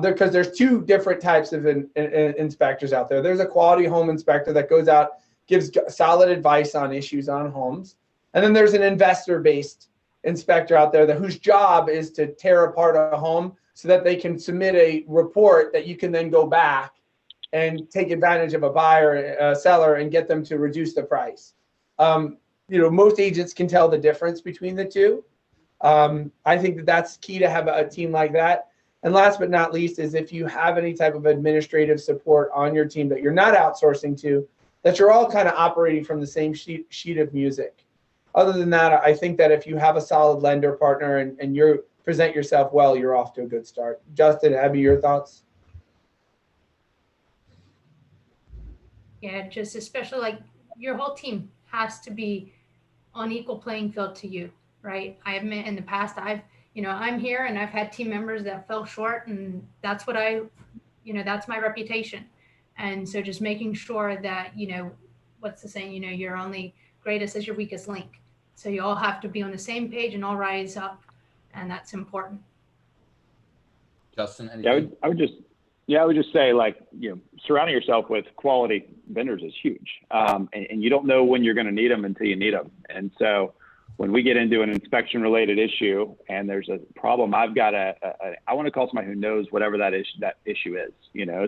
because there's two different types of inspectors out there. There's a quality home inspector that goes out, gives solid advice on issues on homes. And then there's an investor-based inspector out there whose job is to tear apart a home so that they can submit a report that you can then go back and take advantage of a buyer, a seller, and get them to reduce the price. Most agents can tell the difference between the two. I think that's key to have a team like that. And last but not least is if you have any type of administrative support on your team that you're not outsourcing to, that you're all kind of operating from the same sheet of music. Other than that, I think that if you have a solid lender partner and you present yourself well, you're off to a good start. Justin, Abby, your thoughts? Yeah, just especially your whole team has to be on equal playing field to you, right? I admit in the past, I'm here and I've had team members that fell short, and that's what that's my reputation. And so just making sure that, what's the saying, you're only greatest as your weakest link. So you all have to be on the same page and all rise up. And that's important. Justin, anything? I would just say surrounding yourself with quality vendors is huge. And you don't know when you're going to need them until you need them. And so when we get into an inspection related issue and there's a problem, I've got I want to call somebody who knows whatever that issue is,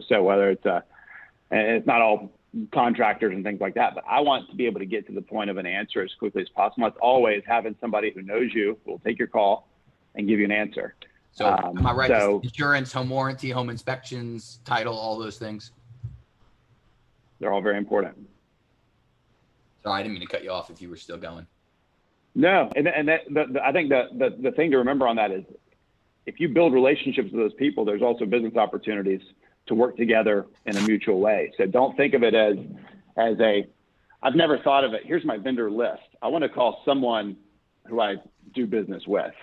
so whether and it's not all contractors and things like that, but I want to be able to get to the point of an answer as quickly as possible. It's always having somebody who knows you, who will take your call and give you an answer. So am I right? So Insurance, home warranty, home inspections, title, all those things. they're all very important. Sorry, I didn't mean to cut you off if you were still going. No, and I think the thing to remember on that is if you build relationships with those people, there's also business opportunities to work together in a mutual way. So don't think of it as I've never thought of it. Here's my vendor list. I want to call someone who I do business with.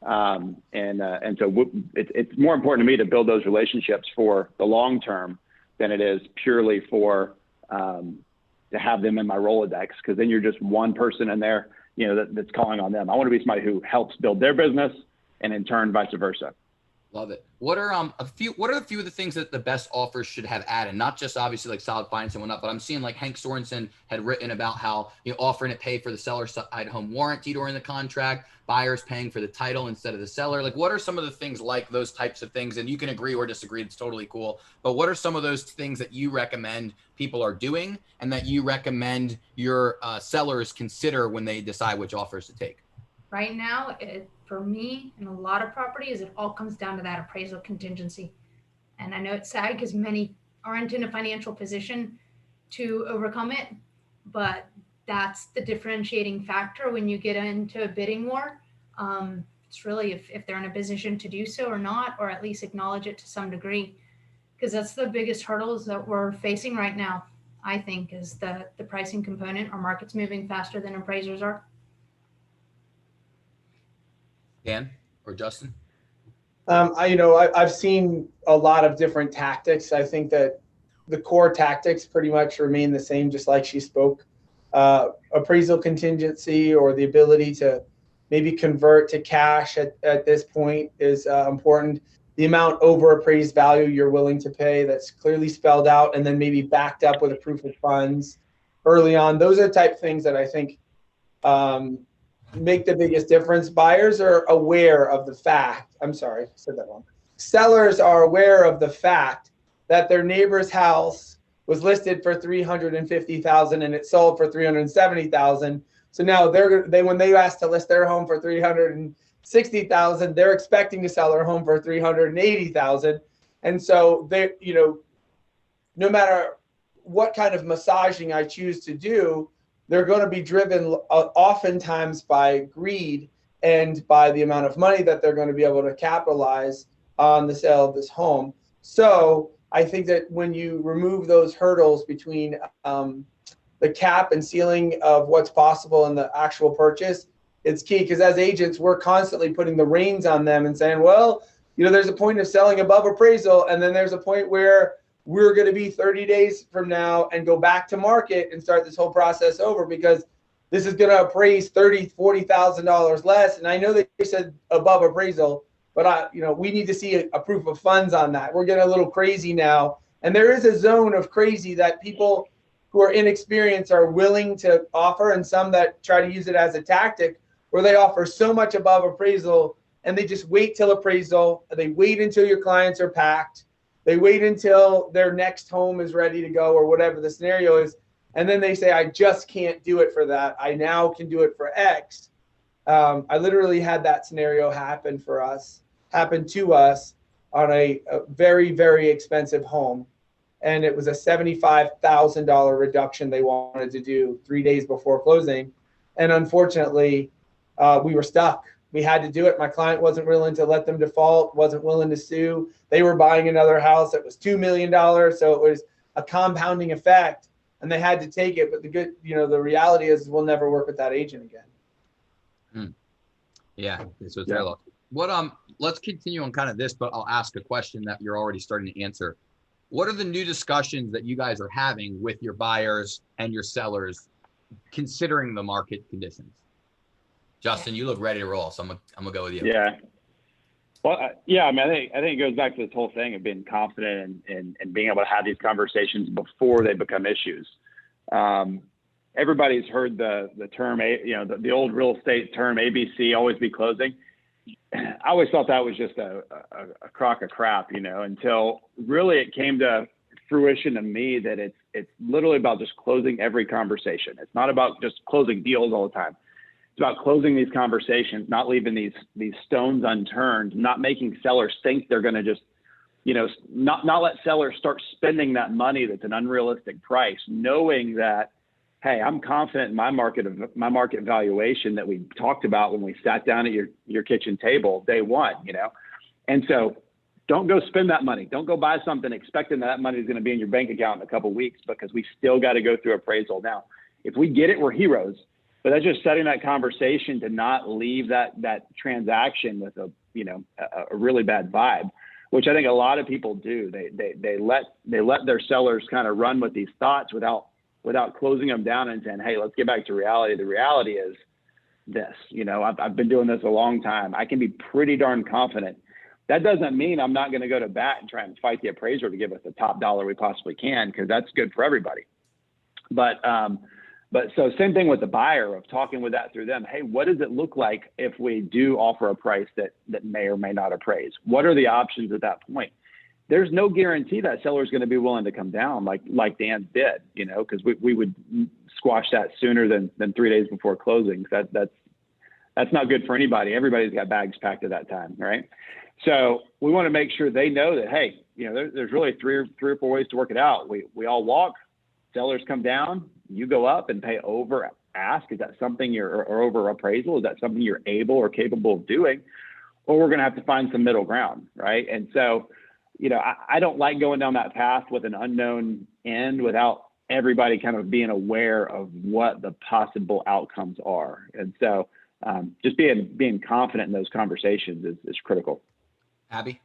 So it's more important to me to build those relationships for the long term than it is purely for to have them in my Rolodex, because then you're just one person in there, that's calling on them. I want to be somebody who helps build their business, and in turn, vice versa. Love it. What are a few of the things that the best offers should have added? Not just obviously like solid finance and whatnot, but I'm seeing like Hank Sorensen had written about how offering to pay for the seller's side home warranty during the contract, buyers paying for the title instead of the seller. Like, what are some of the things like those types of things? And you can agree or disagree, it's totally cool. But what are some of those things that you recommend people are doing and that you recommend your sellers consider when they decide which offers to take? Right now, for me, in a lot of properties, it all comes down to that appraisal contingency. And I know it's sad because many aren't in a financial position to overcome it, but that's the differentiating factor when you get into a bidding war. It's really if they're in a position to do so or not, or at least acknowledge it to some degree, because that's the biggest hurdles that we're facing right now, I think, is the pricing component. Our market's moving faster than appraisers are. Dan or Justin? I've seen a lot of different tactics. I think that the core tactics pretty much remain the same, just like she spoke. Appraisal contingency, or the ability to maybe convert to cash at this point, is important. The amount over appraised value you're willing to pay, that's clearly spelled out, and then maybe backed up with a proof of funds early on. Those are the type of things that I think make the biggest difference. Buyers are aware of the fact, I'm sorry, I said that wrong. Sellers are aware of the fact that their neighbor's house was listed for $350,000 and it sold for $370,000. So now when they ask to list their home for $360,000, they're expecting to sell their home for $380,000. And so they, no matter what kind of massaging I choose to do, they're going to be driven oftentimes by greed and by the amount of money that they're going to be able to capitalize on the sale of this home. So I think that when you remove those hurdles between the cap and ceiling of what's possible in the actual purchase, it's key, because as agents, we're constantly putting the reins on them and saying, well, there's a point of selling above appraisal, and then there's a point where we're going to be 30 days from now and go back to market and start this whole process over, because this is going to appraise $30,000, $40,000 less. And I know that they said above appraisal, but we need to see a proof of funds on that. We're getting a little crazy now. And there is a zone of crazy that people who are inexperienced are willing to offer, and some that try to use it as a tactic where they offer so much above appraisal and they just wait till appraisal. They wait until your clients are packed. They wait until their next home is ready to go, or whatever the scenario is. And then they say, I just can't do it for that. I now can do it for X. I literally had that scenario happen to us on a very, very expensive home. And it was a $75,000 reduction they wanted to do 3 days before closing. And unfortunately, we were stuck. We had to do it. My client wasn't willing to let them default, wasn't willing to sue. They were buying another house that was $2 million. So it was a compounding effect, and they had to take it. But the reality is we'll never work with that agent again. Yeah. So it's very low. Let's continue on kind of this, but I'll ask a question that you're already starting to answer. What are the new discussions that you guys are having with your buyers and your sellers, considering the market conditions? Justin, you look ready to roll, so I'm gonna go with you. Yeah. Well, I think it goes back to this whole thing of being confident and being able to have these conversations before they become issues. Everybody's heard the term, the old real estate term, ABC, always be closing. I always thought that was just a crock of crap, until really it came to fruition to me that it's literally about just closing every conversation. It's not about just closing deals all the time. about closing these conversations, not leaving these stones unturned, not making sellers think they're going to just, not let sellers start spending that money that's an unrealistic price, knowing that, hey, I'm confident in my market valuation that we talked about when we sat down at your kitchen table day one, And so don't go spend that money. Don't go buy something expecting that money is going to be in your bank account in a couple of weeks, because we still got to go through appraisal. Now, if we get it, we're heroes. But that's just setting that conversation to not leave that transaction with a really bad vibe, which I think a lot of people do. They let their sellers kind of run with these thoughts without closing them down and saying, hey, let's get back to reality. The reality is this. I've been doing this a long time. I can be pretty darn confident. That doesn't mean I'm not going to go to bat and try and fight the appraiser to give us the top dollar we possibly can, because that's good for everybody. But so same thing with the buyer, of talking with that through them. Hey, what does it look like if we do offer a price that may or may not appraise? What are the options at that point? There's no guarantee that seller is going to be willing to come down like Dan did, because we would squash that sooner than 3 days before closing. That's not good for anybody. Everybody's got bags packed at that time, right? So we want to make sure they know that, hey, there's really three or four ways to work it out. We all walk. Sellers come down, you go up and pay over ask. Is that something or over appraisal? Is that something you're able or capable of doing? Or we're going to have to find some middle ground, right? And so, I don't like going down that path with an unknown end without everybody kind of being aware of what the possible outcomes are. And so just being confident in those conversations is critical. Abby?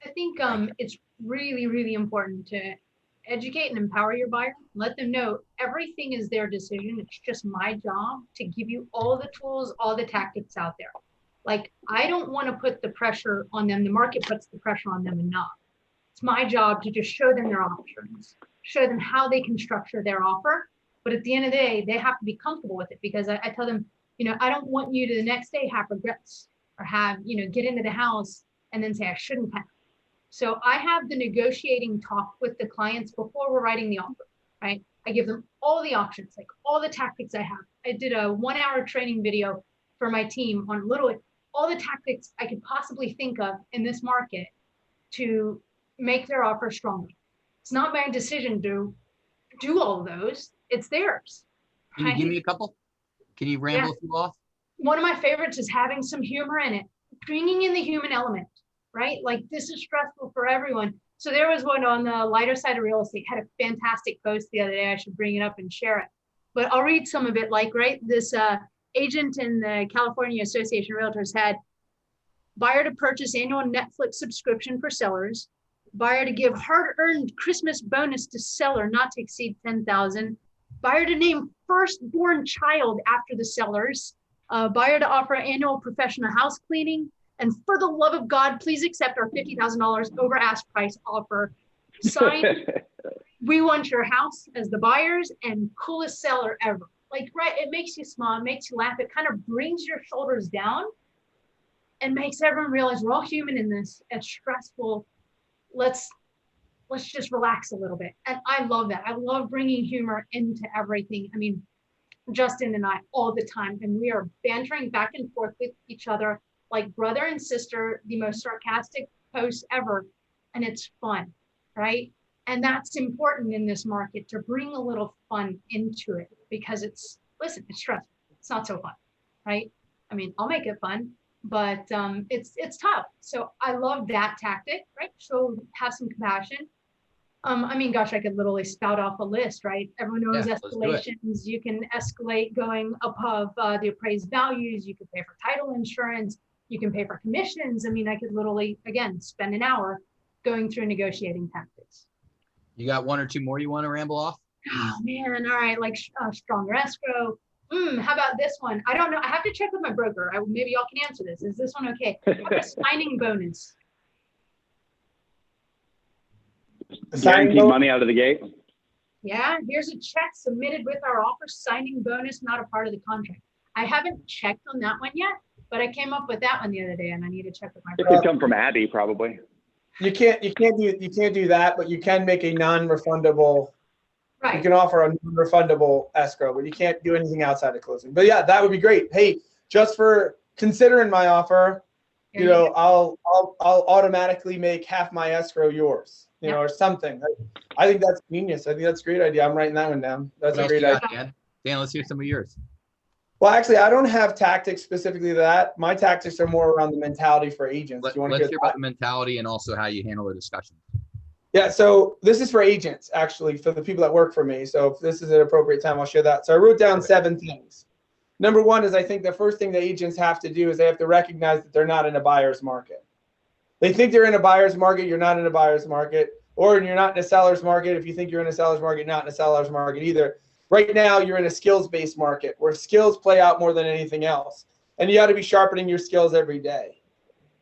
I think it's really, really important to educate and empower your buyer. Let them know everything is their decision. It's just my job to give you all the tools, all the tactics out there. Like, I don't want to put the pressure on them. The market puts the pressure on them enough. It's my job to just show them their options, show them how they can structure their offer. But at the end of the day, they have to be comfortable with it, because I tell them, I don't want you to the next day have regrets or have, get into the house and then say, I shouldn't have. So I have the negotiating talk with the clients before we're writing the offer, right? I give them all the options, like all the tactics I have. I did a 1-hour training video for my team on literally all the tactics I could possibly think of in this market to make their offer stronger. It's not my decision to do all of those. It's theirs. Can you give me a couple? Can you ramble through off? One of my favorites is having some humor in it, bringing in the human element. Right? Like, this is stressful for everyone. So there was one on the lighter side of real estate, had a fantastic post the other day. I should bring it up and share it. But I'll read some of it. Like, right, this agent in the California Association of Realtors had buyer to purchase annual Netflix subscription for sellers, buyer to give hard-earned Christmas bonus to seller not to exceed $10,000, buyer to name firstborn child after the sellers, buyer to offer annual professional house cleaning, and for the love of God, please accept our $50,000 over ask price offer. Signed, we want your house as the buyers and coolest seller ever. Like, right, it makes you smile, it makes you laugh. It kind of brings your shoulders down and makes everyone realize we're all human in this. It's stressful. Let's just relax a little bit. And I love that. I love bringing humor into everything. I mean, Justin and I all the time, and we are bantering back and forth with each other like brother and sister, the most sarcastic posts ever. And it's fun, right? And that's important in this market, to bring a little fun into it, because it's stressful. It's not so fun, right? I mean, I'll make it fun, but it's tough. So I love that tactic, right? So have some compassion. I mean, gosh, I could literally spout off a list, right? Everyone knows escalations. You can escalate going above the appraised values. You can pay for title insurance. You can pay for commissions. I mean, I could literally, again, spend an hour going through negotiating tactics. You got one or two more you want to ramble off? Oh, man. All right. Like stronger escrow. How about this one? I don't know. I have to check with my broker. Maybe y'all can answer this. Is this one okay? How about a signing bonus? Guaranteed money out of the gate? Yeah. Here's a check submitted with our offer. Signing bonus, not a part of the contract. I haven't checked on that one yet, but I came up with that one the other day, and I need to check with my broker. It could come from Abby, probably. You can't do that, but you can make a non-refundable. Right. You can offer a non-refundable escrow, but you can't do anything outside of closing. But yeah, that would be great. Hey, just for considering my offer, you know, I'll automatically make half my escrow yours, you know, or something. I think that's genius. I think that's a great idea. I'm writing that one down. That's What a else great you got, idea. Dan, let's hear some of yours. Well, actually, I don't have tactics specifically to that. My tactics are more around the mentality for agents. Do you want to Let's hear hear about the mentality and also how you handle the discussion. Yeah, so this is for agents, actually, for the people that work for me. So if this is an appropriate time, I'll share that. So I wrote down 7 things. Number one is I think the first thing that agents have to do is they have to recognize that they're not in a buyer's market. They think they're in a buyer's market, you're not in a buyer's market, or you're not in a seller's market. If you think you're in a seller's market, not in a seller's market either. Right now, you're in a skills-based market where skills play out more than anything else. And you got to be sharpening your skills every day.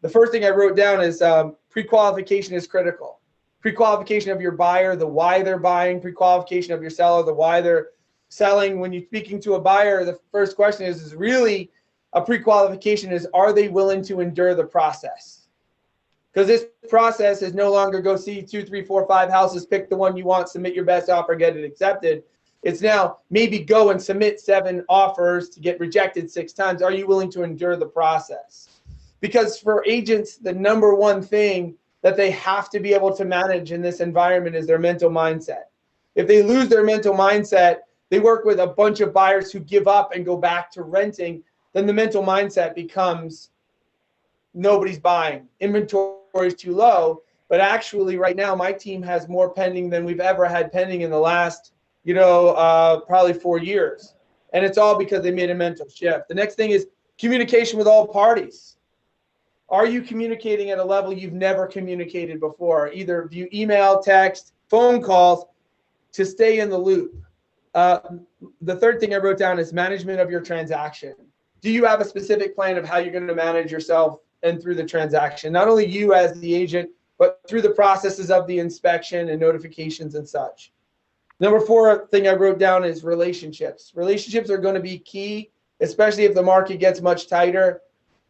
The first thing I wrote down is pre-qualification is critical. Pre-qualification of your buyer, the why they're buying, pre-qualification of your seller, the why they're selling. When you're speaking to a buyer, the first question is really a pre-qualification is, are they willing to endure the process? Because this process is no longer go see 2, 3, 4, 5 houses, pick the one you want, submit your best offer, get it accepted. It's now maybe go and submit 7 offers to get rejected 6 times. Are you willing to endure the process? Because for agents, the number one thing that they have to be able to manage in this environment is their mental mindset. If they lose their mental mindset, they work with a bunch of buyers who give up and go back to renting, then the mental mindset becomes nobody's buying. Inventory is too low, but actually right now my team has more pending than we've ever had pending in the last, probably 4 years. And it's all because they made a mental shift. The next thing is communication with all parties. Are you communicating at a level you've never communicated before, either via email, text, phone calls, to stay in the loop? The third thing I wrote down is management of your transaction. Do you have a specific plan of how you're going to manage yourself and through the transaction? Not only you as the agent, but through the processes of the inspection and notifications and such. Number 4 thing I wrote down is relationships. Relationships are going to be key, especially if the market gets much tighter.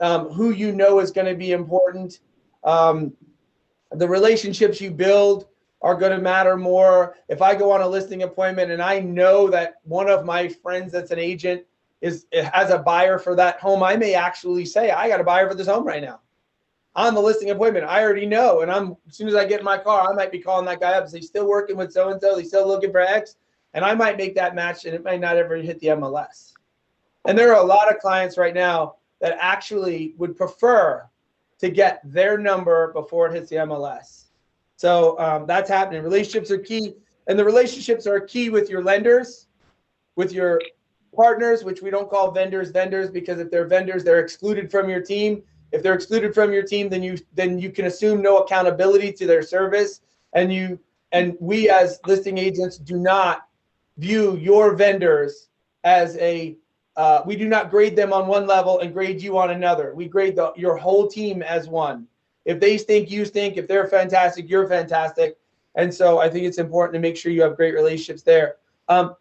Who you know is going to be important. The relationships you build are going to matter more. If I go on a listing appointment and I know that one of my friends that's an agent has a buyer for that home, I may actually say, I got a buyer for this home right now. On the listing appointment, I already know. And as soon as I get in my car, I might be calling that guy up and say, still working with so-and-so, they still looking for X. And I might make that match and it might not ever hit the MLS. And there are a lot of clients right now that actually would prefer to get their number before it hits the MLS. So that's happening. Relationships are key. And the relationships are key with your lenders, with your partners, which we don't call vendors, because if they're vendors, they're excluded from your team. If they're excluded from your team, then you can assume no accountability to their service. And we as listing agents do not view your vendors as we do not grade them on one level and grade you on another. We grade your whole team as one. If they stink, you stink. If they're fantastic, you're fantastic. And so I think it's important to make sure you have great relationships there.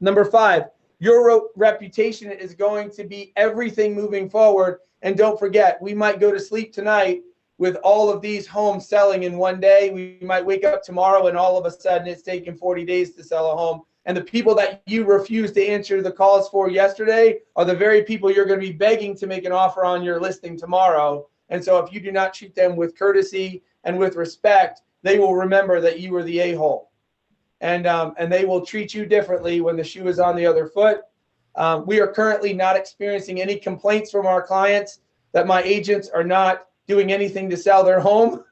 Number 5, your reputation is going to be everything moving forward. And don't forget, we might go to sleep tonight with all of these homes selling in one day. We might wake up tomorrow and all of a sudden it's taken 40 days to sell a home. And the people that you refused to answer the calls for yesterday are the very people you're going to be begging to make an offer on your listing tomorrow. And so if you do not treat them with courtesy and with respect, they will remember that you were the a-hole. And they will treat you differently when the shoe is on the other foot. We are currently not experiencing any complaints from our clients that my agents are not doing anything to sell their home.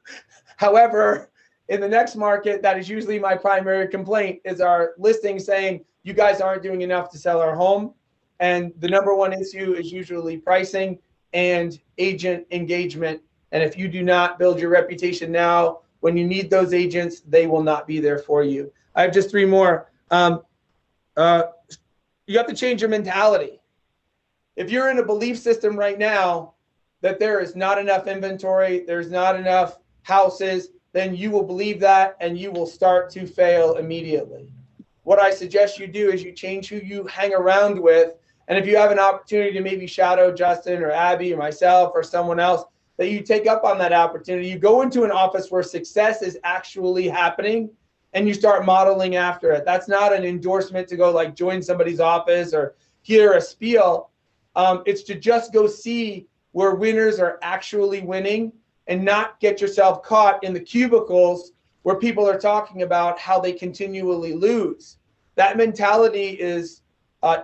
However, in the next market, that is usually my primary complaint, is our listing saying, you guys aren't doing enough to sell our home. And the number one issue is usually pricing and agent engagement. And if you do not build your reputation now, when you need those agents, they will not be there for you. I have just 3 more. You have to change your mentality. If you're in a belief system right now that there is not enough inventory, there's not enough houses, then you will believe that and you will start to fail immediately. What I suggest you do is you change who you hang around with. And if you have an opportunity to maybe shadow Justin or Abby or myself or someone else, that you take up on that opportunity. You go into an office where success is actually happening and you start modeling after it. That's not an endorsement to go like join somebody's office or hear a spiel. It's to just go see where winners are actually winning and not get yourself caught in the cubicles where people are talking about how they continually lose. That mentality is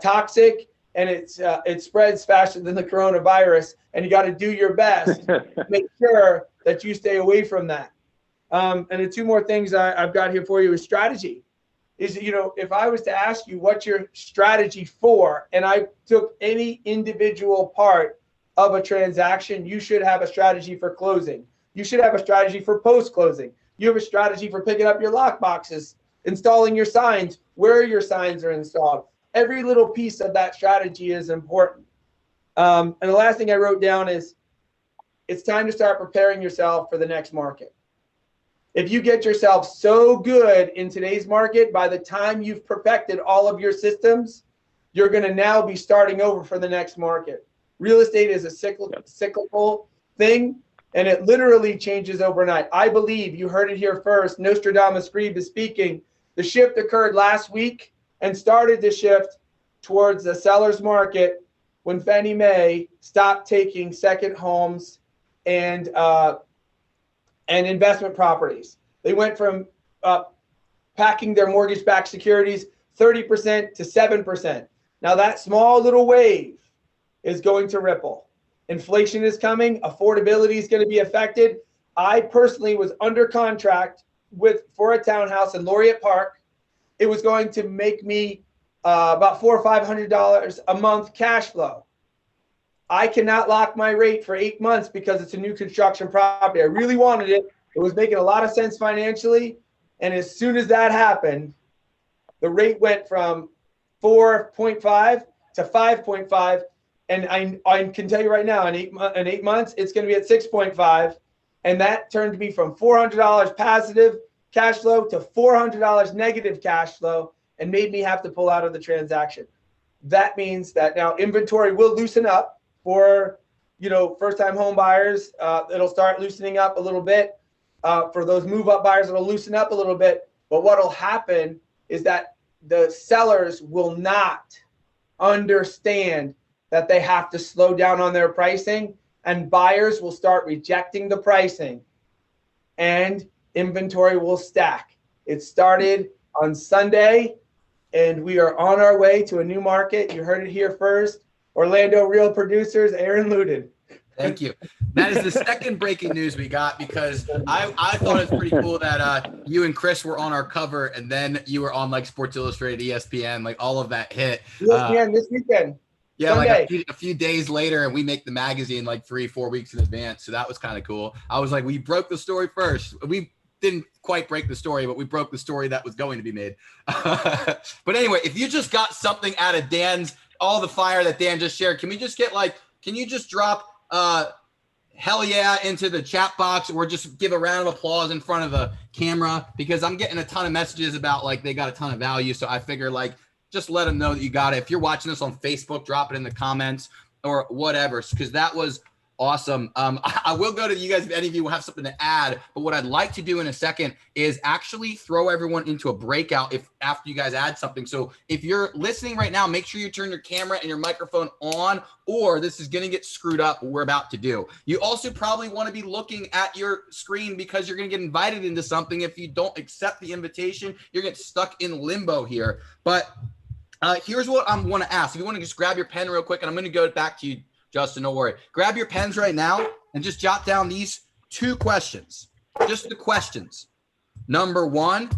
toxic, and it spreads faster than the coronavirus, and you got to do your best to make sure that you stay away from that. And the two more things I've got here for you is strategy. Is, if I was to ask you what's your strategy for, and I took any individual part of a transaction, you should have a strategy for closing. You should have a strategy for post-closing. You have a strategy for picking up your lock boxes, installing your signs, where your signs are installed. Every little piece of that strategy is important. And the last thing I wrote down is it's time to start preparing yourself for the next market. If you get yourself so good in today's market, by the time you've perfected all of your systems, you're going to now be starting over for the next market. Real estate is a cyclical thing, and it literally changes overnight. I believe you heard it here first. Nostradamus Grieb is speaking. The shift occurred last week and started to shift towards the seller's market when Fannie Mae stopped taking second homes and investment properties. They went from packing their mortgage-backed securities 30% to 7%. Now that small little wave is going to ripple. Inflation is coming. Affordability is going to be affected. I personally was under contract for a townhouse in Laureate Park. It was going to make me about $400 or $500 a month cash flow. I cannot lock my rate for 8 months because it's a new construction property. I really wanted it. It was making a lot of sense financially. And as soon as that happened, the rate went from 4.5 to 5.5. And I can tell you right now, in 8 months, it's going to be at 6.5. And that turned me from $400 positive cash flow to $400 negative cash flow and made me have to pull out of the transaction. That means that now inventory will loosen up. For first-time home buyers, it'll start loosening up a little bit. For those move-up buyers, it'll loosen up a little bit. But what'll happen is that the sellers will not understand that they have to slow down on their pricing, and buyers will start rejecting the pricing, and inventory will stack. It started on Sunday, and we are on our way to a new market. You heard it here first. Orlando Real Producers, Aaron Luden. Thank you. That is the second breaking news we got, because I thought it was pretty cool that you and Chris were on our cover, and then you were on like Sports Illustrated, ESPN, like all of that hit. ESPN this weekend. Yeah, Sunday. like a few days later, and we make the magazine like 3-4 weeks in advance. So that was kind of cool. I was like, we broke the story first. We didn't quite break the story, but we broke the story that was going to be made. But anyway, if you just got something out of all the fire that Dan just shared, can we just get can you just drop hell yeah into the chat box, or just give a round of applause in front of the camera, because I'm getting a ton of messages about they got a ton of value. So I figure just let them know that you got it. If you're watching this on Facebook, drop it in the comments or whatever, because that was awesome. I will go to you guys if any of you have something to add, but what I'd like to do in a second is actually throw everyone into a breakout after you guys add something. So if you're listening right now, make sure you turn your camera and your microphone on, or this is going to get screwed up what we're about to do. You also probably want to be looking at your screen, because you're going to get invited into something. If you don't accept the invitation, you're getting stuck in limbo here. But here's what I want to ask. If you want to just grab your pen real quick, and I'm going to go back to you, Justin, don't worry. Grab your pens right now and just jot down these 2 questions. Just the questions. Number 1,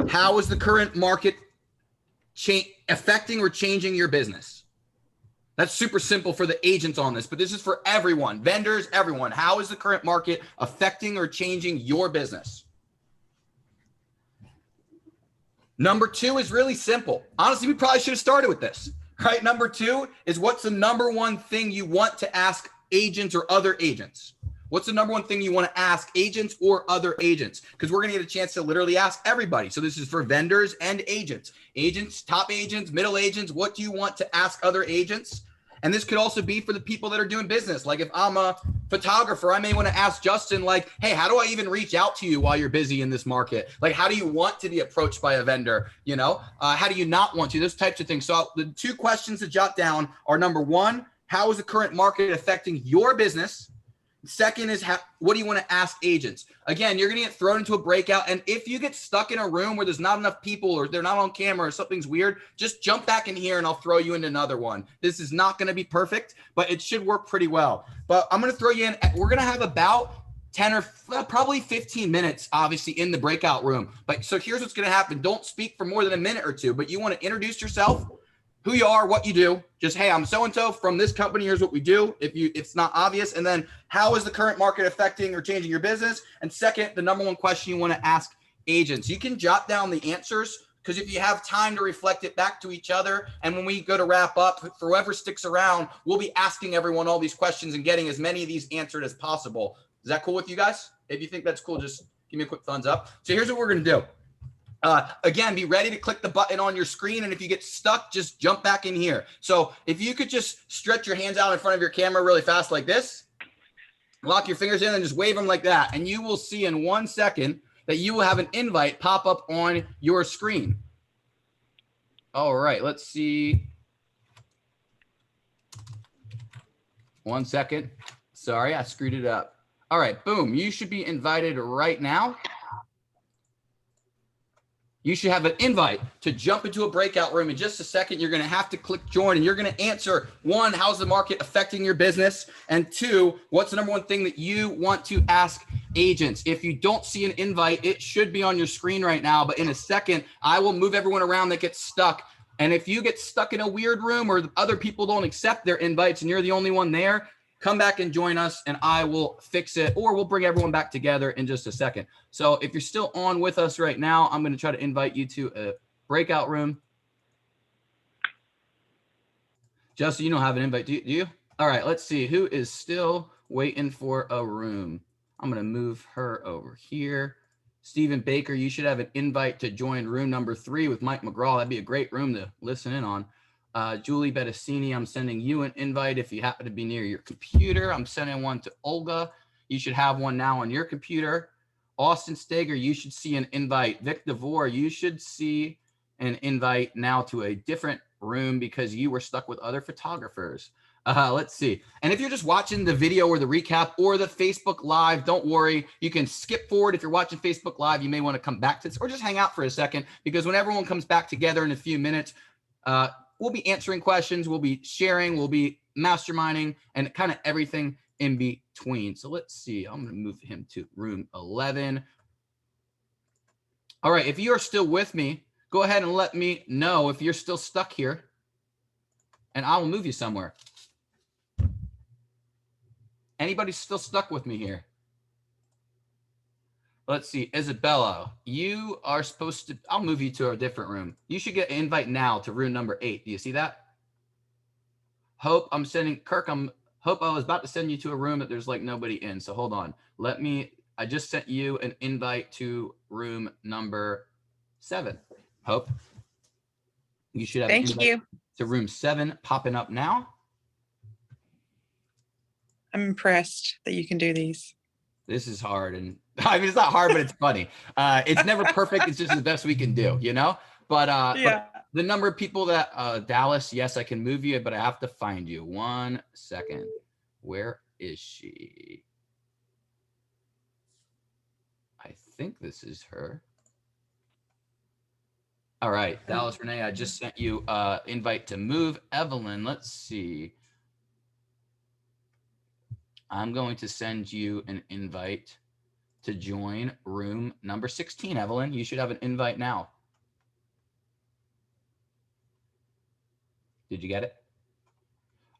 how is the current market affecting or changing your business? That's super simple for the agents on this, but this is for everyone, vendors, everyone. How is the current market affecting or changing your business? Number 2 is really simple. Honestly, we probably should have started with this. Right. Number 2 is, what's the number 1 thing you want to ask agents or other agents? What's the number 1 thing you want to ask agents or other agents? Because we're going to get a chance to literally ask everybody. So this is for vendors and agents, top agents, middle agents. What do you want to ask other agents? And this could also be for the people that are doing business. Like if I'm a photographer, I may want to ask Justin, hey, how do I even reach out to you while you're busy in this market? How do you want to be approached by a vendor? How do you not want to? Those types of things. So the 2 questions to jot down are, number 1, how is the current market affecting your business? Second is what do you want to ask agents? Again, you're going to get thrown into a breakout. And if you get stuck in a room where there's not enough people or they're not on camera or something's weird, just jump back in here and I'll throw you into another one. This is not going to be perfect, but it should work pretty well. But I'm going to throw you in. We're going to have about 10 or probably 15 minutes, obviously, in the breakout room. But so here's what's going to happen. Don't speak for more than a minute or two, but you want to introduce yourself, who you are, what you do. Just, hey, I'm so-and-so from this company. Here's what we do. If it's not obvious. And then how is the current market affecting or changing your business? And second, the number one question you want to ask agents. You can jot down the answers because if you have time to reflect it back to each other, and when we go to wrap up, for whoever sticks around, we'll be asking everyone all these questions and getting as many of these answered as possible. Is that cool with you guys? If you think that's cool, just give me a quick thumbs up. So here's what we're going to do. Again, be ready to click the button on your screen. And if you get stuck, just jump back in here. So if you could just stretch your hands out in front of your camera really fast like this, lock your fingers in and just wave them like that. And you will see in 1 second that you will have an invite pop up on your screen. All right, let's see. 1 second. Sorry, I screwed it up. All right, boom. You should be invited right now. You should have an invite to jump into a breakout room in just a second. You're going to have to click join and you're going to answer 1, how's the market affecting your business? And 2, what's the number one thing that you want to ask agents? If you don't see an invite, it should be on your screen right now. But in a second, I will move everyone around that gets stuck. And if you get stuck in a weird room or other people don't accept their invites and you're the only one there, come back and join us and I will fix it, or we'll bring everyone back together in just a second. So if you're still on with us right now, I'm going to try to invite you to a breakout room. Justin, you don't have an invite, do you? All right, let's see who is still waiting for a room. I'm going to move her over here. Stephen Baker, you should have an invite to join room number 3 with Mike McGraw. That'd be a great room to listen in on. Julie Bettesini, I'm sending you an invite if you happen to be near your computer. I'm sending one to Olga. You should have one now on your computer. Austin Steger, you should see an invite. Vic DeVore, you should see an invite now to a different room because you were stuck with other photographers. Let's see. And if you're just watching the video or the recap or the Facebook Live, don't worry. You can skip forward. If you're watching Facebook Live, you may want to come back to this or just hang out for a second because when everyone comes back together in a few minutes, we'll be answering questions, we'll be sharing, we'll be masterminding, and kind of everything in between. So let's see. I'm going to move him to room 11. All right. If you are still with me, go ahead and let me know if you're still stuck here, and I will move you somewhere. Anybody still stuck with me here? Let's see. Isabella, you are supposed to, I'll move you to a different room. You should get an invite now to room number 8. Do you see that? Hope, I'm sending, Kirk, Hope, I was about to send you to a room that there's like nobody in. So hold on. I just sent you an invite to room number 7. Hope, you should have an invite to room 7 popping up now. I'm impressed that you can do these. This is hard. And I mean, it's not hard, but it's funny. It's never perfect. It's just the best we can do, you know? But, yeah. But the number of people that, Dallas, yes, I can move you, but I have to find you. 1 second. Where is she? I think this is her. All right, Dallas Renee, I just sent you invite to move. Evelyn, let's see. I'm going to send you an invite to join room number 16. Evelyn, you should have an invite now. Did you get it?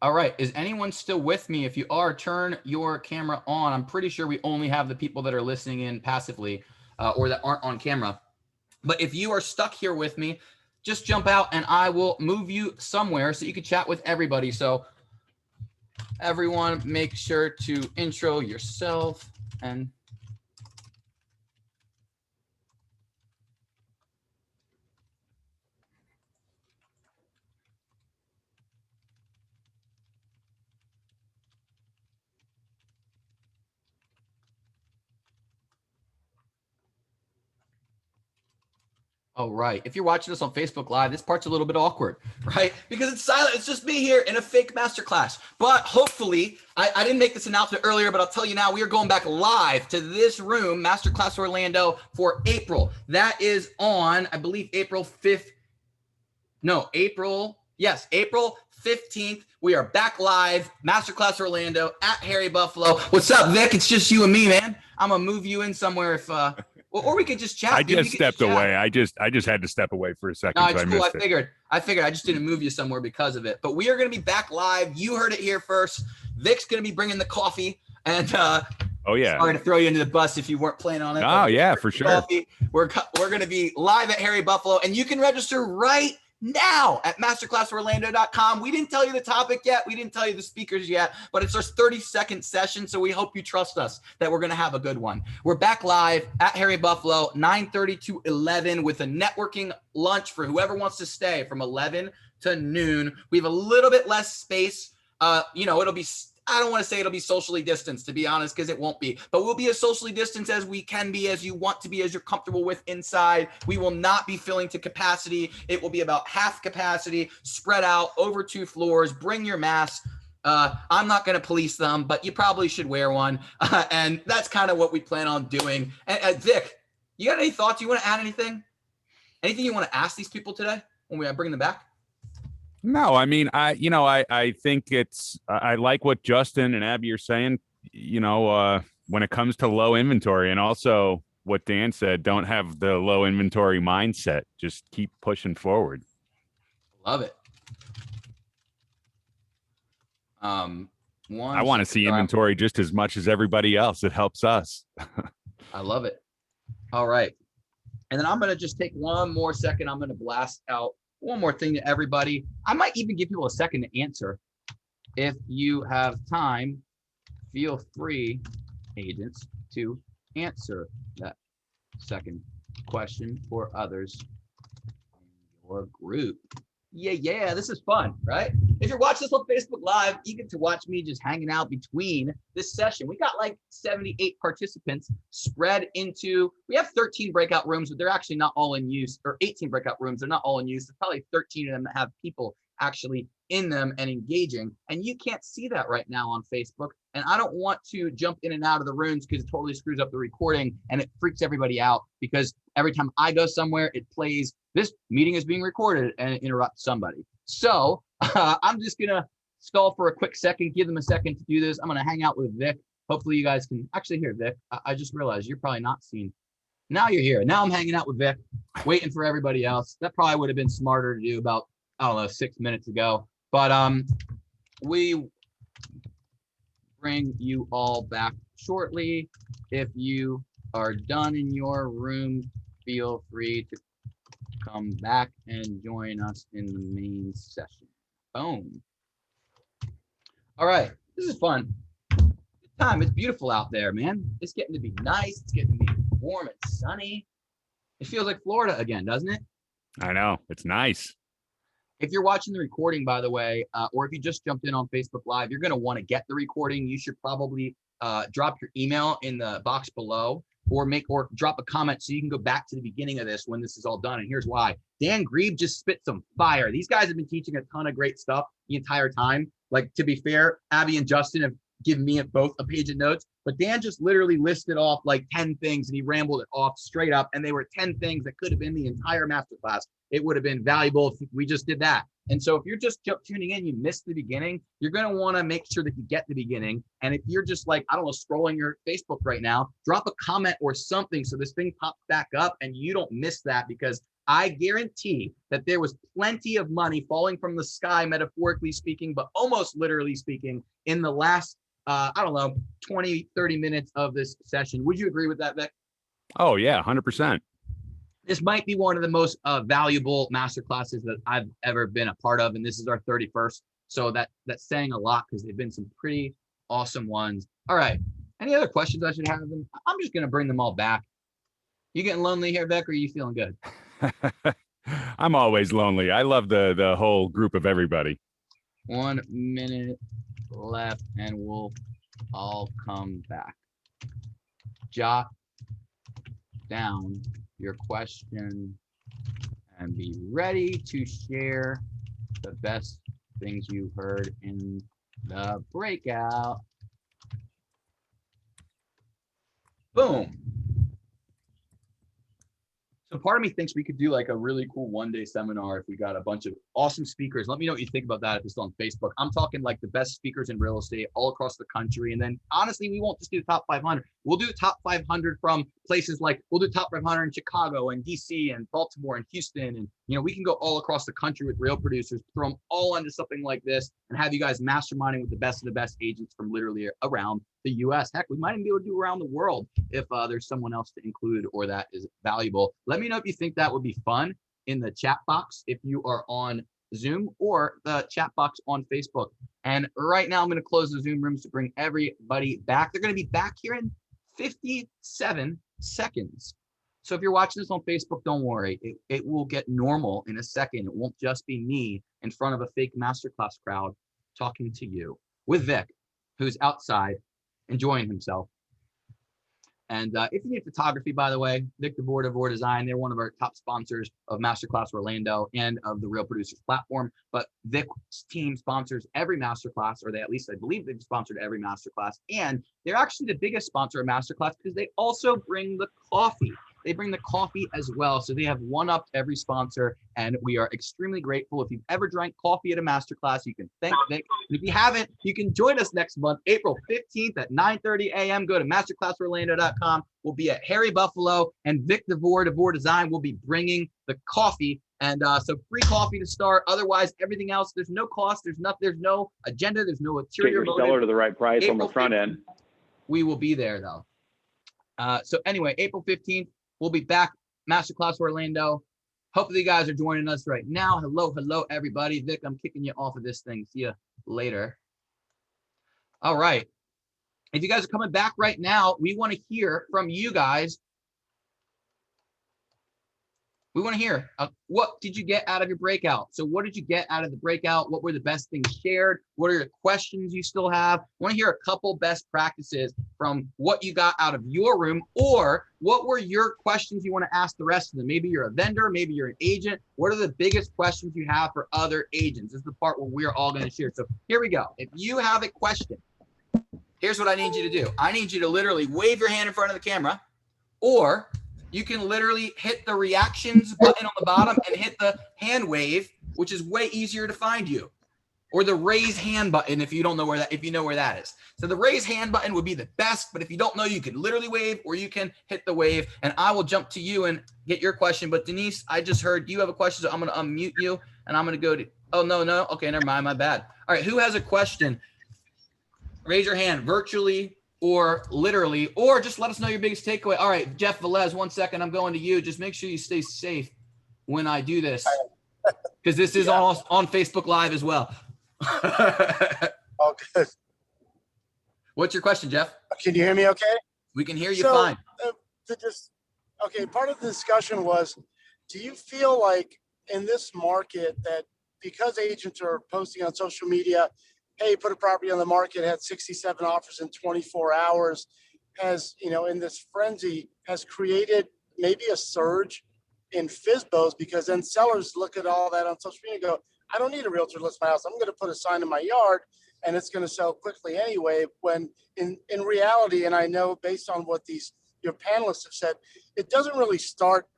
All right. Is anyone still with me? If you are, turn your camera on. I'm pretty sure we only have the people that are listening in passively or that aren't on camera. But if you are stuck here with me, just jump out and I will move you somewhere so you can chat with everybody. So everyone, make sure to intro yourself and Oh, right. If you're watching this on Facebook Live, this part's a little bit awkward, right? Because it's silent. It's just me here in a fake masterclass. But hopefully, I didn't make this announcement earlier, but I'll tell you now, we are going back live to this room, Masterclass Orlando, for April. That is on, I believe, April 5th. No, April 15th. We are back live, Masterclass Orlando at Harry Buffalo. What's up, Vic? It's just you and me, man. I'm going to move you in somewhere if... or we could just chat. I just stepped away. I just had to step away for a second. No, it's cool. I figured I just didn't move you somewhere because of it. But we are going to be back live. You heard it here first. Vic's going to be bringing the coffee. And oh yeah, sorry to throw you into the bus if you weren't planning on it. Oh yeah, for sure. Coffee. We're going to be live at Harry Buffalo, and you can register right now at masterclassorlando.com. We didn't tell you the topic yet. We didn't tell you the speakers yet, but it's our 30-second session. So we hope you trust us that we're going to have a good one. We're back live at Harry Buffalo, 9:30 to 11 with a networking lunch for whoever wants to stay from 11 to noon. We have a little bit less space. It'll be, I don't want to say it'll be socially distanced, to be honest, because it won't be, but we'll be as socially distanced as we can be, as you want to be, as you're comfortable with inside. We will not be filling to capacity. It will be about half capacity, spread out over 2 floors. Bring your mask. I'm not going to police them, but you probably should wear one. And that's kind of what we plan on doing. And Vic, you got any thoughts? You want to add anything? Anything you want to ask these people today when we bring them back? No, I mean, I think it's, I like what Justin and Abby are saying, when it comes to low inventory, and also what Dan said, don't have the low inventory mindset. Just keep pushing forward. Love it. I want to see inventory just as much as everybody else. It helps us. I love it. All right. And then I'm going to just take one more second. I'm going to blast out one more thing to everybody. I might even give people a second to answer. If you have time, feel free, agents, to answer that second question for others in your group. Yeah, this is fun, right? If you're watching this on Facebook Live, you get to watch me just hanging out between this session. We got like 78 participants spread into, we have 13 breakout rooms, but they're actually not all in use, or 18 breakout rooms. They're not all in use. There's probably 13 of them that have people actually in them and engaging. And you can't see that right now on Facebook. And I don't want to jump in and out of the rooms because it totally screws up the recording and it freaks everybody out, because every time I go somewhere, it plays, this meeting is being recorded, and it interrupts somebody. So I'm just going to stall for a quick second, give them a second to do this. I'm going to hang out with Vic. Hopefully you guys can actually hear Vic. I just realized you're probably not seen. Now you're here. Now I'm hanging out with Vic, waiting for everybody else. That probably would have been smarter to do about, 6 minutes ago. But we bring you all back shortly. If you are done in your room, feel free to come back and join us in the main session. Boom. All right, this is fun. Good time. It's beautiful out there, man. It's getting to be nice. It's getting to be warm and sunny. It feels like Florida again, doesn't it? I know. It's nice. If you're watching the recording, by the way, or if you just jumped in on Facebook Live, you're going to want to get the recording. You should probably drop your email in the box below, or drop a comment so you can go back to the beginning of this when this is all done. And here's why. Dan Grieb just spit some fire. These guys have been teaching a ton of great stuff the entire time. Like, to be fair, Abby and Justin have given me both a page of notes, but Dan just literally listed off like 10 things and he rambled it off straight up. And they were 10 things that could have been the entire masterclass. It would have been valuable if we just did that. And so if you're just tuning in, you missed the beginning, you're going to want to make sure that you get the beginning. And if you're just like, I don't know, scrolling your Facebook right now, drop a comment or something so this thing pops back up and you don't miss that, because I guarantee that there was plenty of money falling from the sky, metaphorically speaking, but almost literally speaking, in the last, 20, 30 minutes of this session. Would you agree with that, Vic? Oh, yeah, 100%. This might be one of the most valuable masterclasses that I've ever been a part of, and this is our 31st. So that's saying a lot, because they've been some pretty awesome ones. All right. Any other questions I should have them? I'm just going to bring them all back. You getting lonely here, Vic, or are you feeling good? I'm always lonely. I love the whole group of everybody. 1 minute left, and we'll all come back. Jot down your question and be ready to share the best things you heard in the breakout. Boom. So part of me thinks we could do like a really cool one-day seminar if we got a bunch of awesome speakers. Let me know what you think about that if it's on Facebook. I'm talking like the best speakers in real estate all across the country. And then honestly, we won't just do the top 500. We'll do top 500 from places like, we'll do top 500 in Chicago and DC and Baltimore and Houston. And, you know, we can go all across the country with real producers, throw them all into something like this and have you guys masterminding with the best of the best agents from literally around the US. Heck, we might even be able to do around the world if there's someone else to include or that is valuable. Let me know if you think that would be fun in the chat box if you are on Zoom or the chat box on Facebook. And right now I'm going to close the Zoom rooms to bring everybody back. They're going to be back here in 57 seconds. So if you're watching this on Facebook, don't worry. It will get normal in a second. It won't just be me in front of a fake masterclass crowd talking to you with Vic, who's outside enjoying himself. And if you need photography, by the way, Vic DeVore, DeVore Design, they're one of our top sponsors of Masterclass Orlando and of the Real Producers platform. But Vic's team sponsors every Masterclass, or they at least, I believe they've sponsored every Masterclass. And they're actually the biggest sponsor of Masterclass because they also bring the coffee. They bring the coffee as well. So they have one-upped every sponsor, and we are extremely grateful. If you've ever drank coffee at a masterclass, you can thank Vic. And if you haven't, you can join us next month, April 15th at 9:30 a.m. Go to masterclassorlando.com. We'll be at Harry Buffalo, and Vic DeVore, DeVore Design will be bringing the coffee. And so free coffee to start. Otherwise, everything else, there's no cost. There's no agenda. There's no ulterior motive. Get your seller to the right price April on the front 15th, end. We will be there, though. So anyway, April 15th. We'll be back, Masterclass Orlando. Hopefully you guys are joining us right now. Hello, everybody. Vic, I'm kicking you off of this thing. See you later. All right. If you guys are coming back right now, we want to hear from you guys. We want to hear what did you get out of your breakout? So what did you get out of the breakout? What were the best things shared? What are the questions you still have? I want to hear a couple best practices from what you got out of your room, or what were your questions you want to ask the rest of them? Maybe you're a vendor, maybe you're an agent. What are the biggest questions you have for other agents? This is the part where we're all going to share. So here we go. If you have a question, here's what I need you to do. I need you to literally wave your hand in front of the camera, or you can literally hit the reactions button on the bottom and hit the hand wave, which is way easier to find you, or the raise hand button if you don't know where that, if you know where that is. So the raise hand button would be the best, but if you don't know, you can literally wave, or you can hit the wave, and I will jump to you and get your question. But Denise, I just heard you have a question, so I'm going to unmute you, and I'm going to go to, oh, no. Okay, never mind, my bad. All right, who has a question? Raise your hand virtually or literally, or just let us know your biggest takeaway. All right, Jeff Velez, 1 second. I'm going to you. Just make sure you stay safe when I do this, because this is all on Facebook Live as well. Oh, good. What's your question, Jeff? Can you hear me okay? We can hear you fine. Okay, part of the discussion was, do you feel like in this market that because agents are posting on social media, hey, put a property on the market, had 67 offers in 24 hours, has, you know, in this frenzy, has created maybe a surge in FSBOs, because then sellers look at all that on social media and go, I don't need a realtor to list my house. I'm going to put a sign in my yard and it's going to sell quickly anyway. When in reality, and I know based on what your panelists have said, it doesn't really start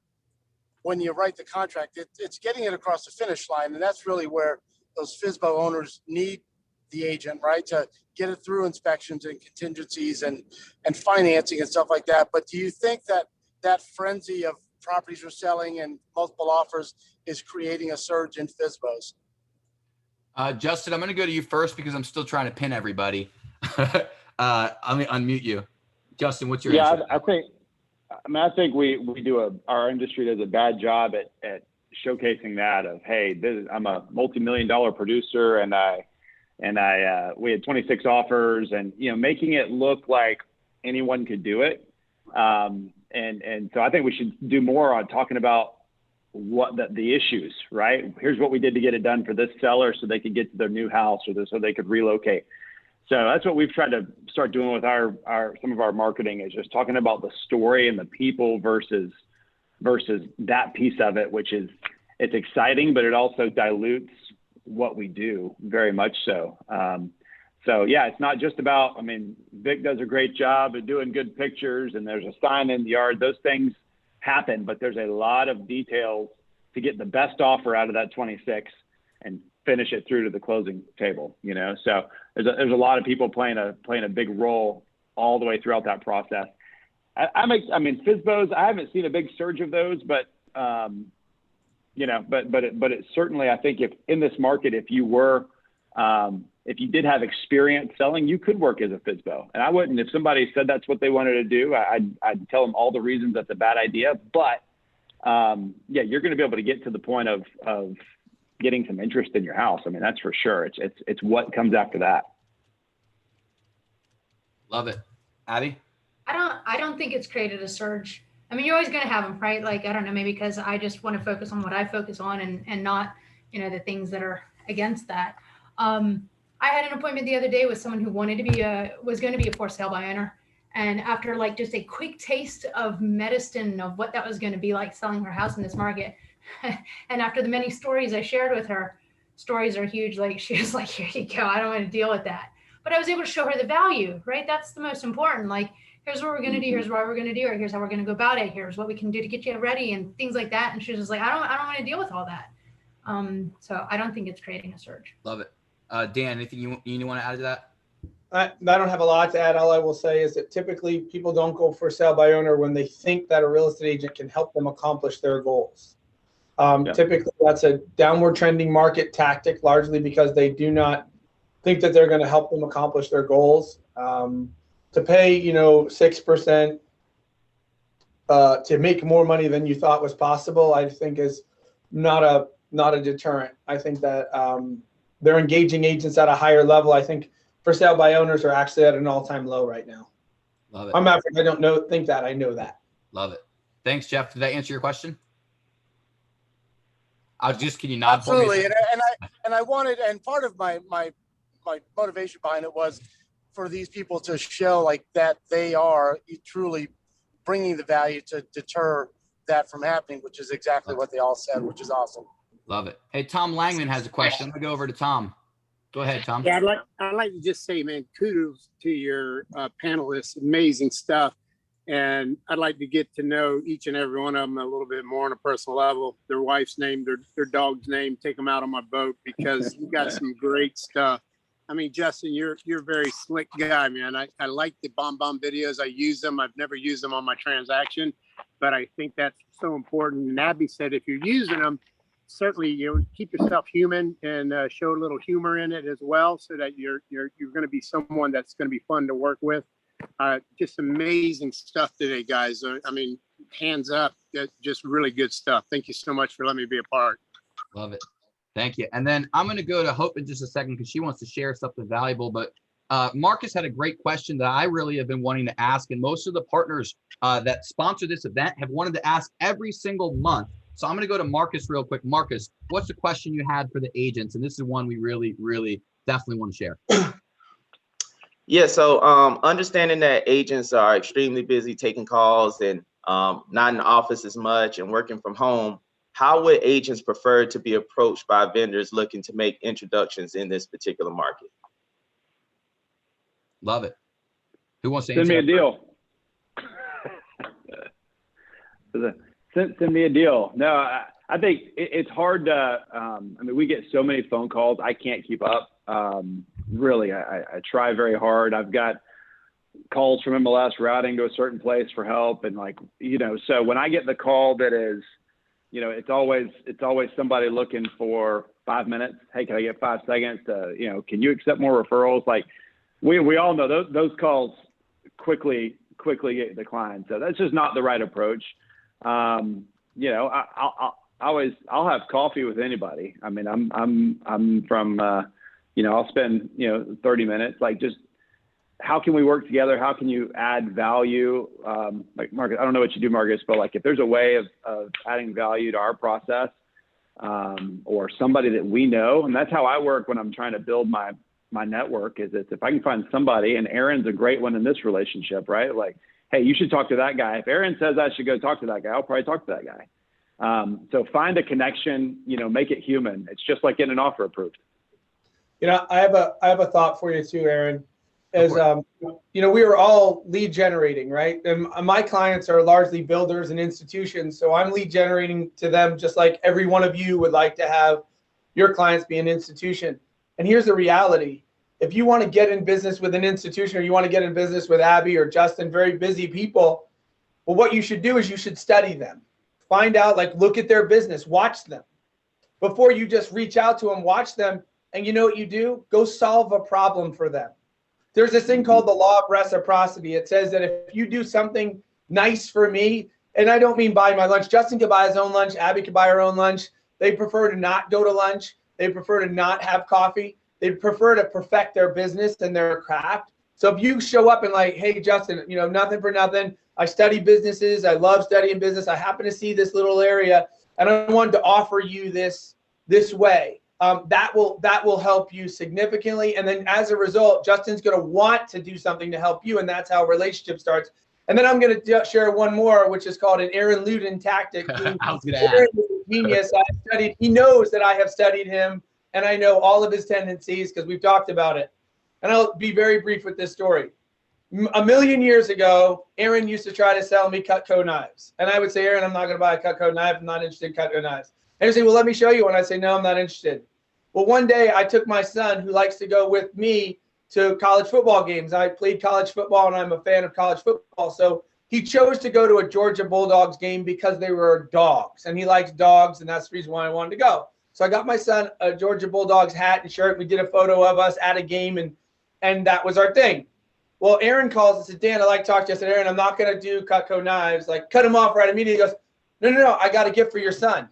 when you write the contract. It's getting it across the finish line. And that's really where those FSBO owners need the agent, right, to get it through inspections and contingencies and financing and stuff like that. But do you think that frenzy of properties are selling and multiple offers is creating a surge in FSBOs? Justin, I'm going to go to you first because I'm still trying to pin everybody. I'm going to unmute you. Justin, what's your answer? I think we do our industry does a bad job at showcasing that of, hey, I'm a multi-million-dollar producer and we had 26 offers, and, you know, making it look like anyone could do it. And so I think we should do more on talking about what the issues, right? Here's what we did to get it done for this seller so they could get to their new house, or so they could relocate. So that's what we've tried to start doing with some of our marketing, is just talking about the story and the people versus that piece of it, which is it's exciting, but it also dilutes what we do very much so. So yeah, it's not just about, I mean, Vic does a great job of doing good pictures and there's a sign in the yard. Those things happen, but there's a lot of details to get the best offer out of that 26 and finish it through to the closing table, you know? So there's a lot of people playing a big role all the way throughout that process. I mean, FSBOs, I haven't seen a big surge of those, but, you know, but it certainly, I think if in this market, if you did have experience selling, you could work as a FSBO. And I wouldn't, if somebody said that's what they wanted to do, I'd tell them all the reasons that's a bad idea. But yeah, you're going to be able to get to the point of getting some interest in your house. I mean, that's for sure. It's what comes after that. Love it. Abby? I don't think it's created a surge. I mean, you're always going to have them, right? Like, I don't know, maybe because I just want to focus on what I focus on and not, you know, the things that are against that. I had an appointment the other day with someone who wanted to be was going to be a for sale by owner. And after like just a quick taste of medicine of what that was going to be like selling her house in this market. And after the many stories I shared with her, stories are huge. Like she was like, here you go. I don't want to deal with that. But I was able to show her the value, right? That's the most important. Like, here's what we're going to do. Here's what we're going to do. Or here's how we're going to go about it. Here's what we can do to get you ready and things like that. And she was just like, I don't want to deal with all that. So I don't think it's creating a surge. Love it. Dan, anything you want to add to that? I don't have a lot to add. All I will say is that typically people don't go for sale by owner when they think that a real estate agent can help them accomplish their goals. Typically that's a downward trending market tactic, largely because they do not think that they're going to help them accomplish their goals. To pay, 6% to make more money than you thought was possible, I think is not a deterrent. I think that they're engaging agents at a higher level. I think for sale by owners are actually at an all-time low right now. Love it. I'm not, I don't think that. I know that. Love it. Thanks, Jeff. Did that answer your question? Can you nod for me? Absolutely. And I wanted, and part of my motivation behind it was for these people to show like that they are truly bringing the value to deter that from happening, which is exactly what they all said, which is awesome. Love it. Hey, Tom Langman has a question. I'm gonna go over to Tom. Go ahead, Tom. Yeah, I'd like to just say, man, kudos to your panelists. Amazing stuff. And I'd like to get to know each and every one of them a little bit more on a personal level. Their wife's name, their dog's name, take them out on my boat because you got some great stuff. I mean, Justin, you're a very slick guy, man. I like the bomb videos. I use them. I've never used them on my transaction, but I think that's so important. And Abby said, if you're using them, certainly keep yourself human and show a little humor in it as well, so that you're going to be someone that's going to be fun to work with. Just amazing stuff today, guys. I mean, hands up, just really good stuff. Thank you so much for letting me be a part. Love it. Thank you. And then I'm going to go to Hope in just a second because she wants to share something valuable. But Marcus had a great question that I really have been wanting to ask. And most of the partners that sponsor this event have wanted to ask every single month. So I'm going to go to Marcus real quick. Marcus, what's the question you had for the agents? And this is one we really, really definitely want to share. Yeah, so understanding that agents are extremely busy taking calls and not in the office as much and working from home, how would agents prefer to be approached by vendors looking to make introductions in this particular market? Love it. Who wants to send me a deal? Send me a deal. No, I think it's hard to, I mean, we get so many phone calls, I can't keep up. Really, I try very hard. I've got calls from MLS routing to a certain place for help. And so when I get the call that is, it's always somebody looking for 5 minutes. Hey, can I get 5 seconds to, can you accept more referrals? Like we all know those calls quickly get declined. So that's just not the right approach. I'll have coffee with anybody. I mean, I'm from, I'll spend, 30 minutes, like just how can we work together? How can you add value? Like Marcus, I don't know what you do, Marcus, but like if there's a way of adding value to our process or somebody that we know, and that's how I work when I'm trying to build my network is if I can find somebody, and Aaron's a great one in this relationship, right? Like, hey, you should talk to that guy. If Aaron says I should go talk to that guy, I'll probably talk to that guy. So find a connection, make it human. It's just like getting an offer approved. I have a thought for you too, Aaron. As we are all lead generating, right? And my clients are largely builders and institutions, so I'm lead generating to them, just like every one of you would like to have your clients be an institution. And here's the reality: if you want to get in business with an institution, or you want to get in business with Abby or Justin, very busy people, well, what you should do is you should study them, find out, look at their business, watch them before you just reach out to them. Watch them. And you know what you do? Go solve a problem for them. There's this thing called the Law of Reciprocity. It says that if you do something nice for me, and I don't mean buy my lunch. Justin could buy his own lunch. Abby could buy her own lunch. They prefer to not go to lunch. They prefer to not have coffee. They prefer to perfect their business and their craft. So if you show up and hey, Justin, nothing for nothing. I study businesses. I love studying business. I happen to see this little area, and I wanted to offer you this way. That will help you significantly. And then as a result, Justin's going to want to do something to help you. And that's how a relationship starts. And then I'm going to share one more, which is called an Aaron Ludin tactic. Aaron is a genius. He knows that I have studied him, and I know all of his tendencies because we've talked about it. And I'll be very brief with this story. A million years ago, Aaron used to try to sell me Cutco knives. And I would say, Aaron, I'm not going to buy a Cutco knife. I'm not interested in Cutco knives. And he'd say, well, let me show you. And I'd say, no, I'm not interested. Well, one day I took my son, who likes to go with me, to college football games. I played college football, and I'm a fan of college football. So he chose to go to a Georgia Bulldogs game because they were dogs, and he likes dogs, and that's the reason why I wanted to go. So I got my son a Georgia Bulldogs hat and shirt. We did a photo of us at a game, and that was our thing. Well, Aaron calls and said, Dan, I'd like to talk to you. I said, Aaron, I'm not going to do Cutco knives. Cut him off right immediately. He goes, no, I got a gift for your son.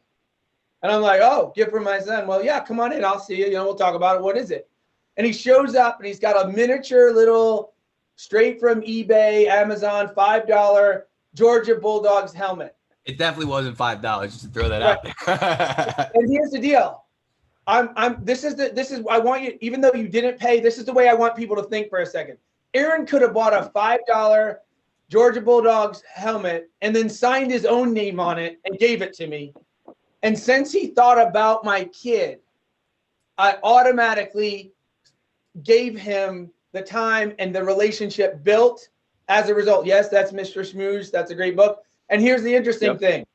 And I'm like, oh, gift for my son. Well, yeah, come on in. I'll see you. We'll talk about it. What is it? And he shows up, and he's got a miniature little, straight from eBay, Amazon, $5 Georgia Bulldogs helmet. It definitely wasn't $5, just to throw that out there. And here's the deal. This is I want you, even though you didn't pay, this is the way I want people to think for a second. Aaron could have bought a $5 Georgia Bulldogs helmet and then signed his own name on it and gave it to me. And since he thought about my kid, I automatically gave him the time, and the relationship built as a result. Yes, that's Mr. Schmooze. That's a great book. And here's the interesting thing.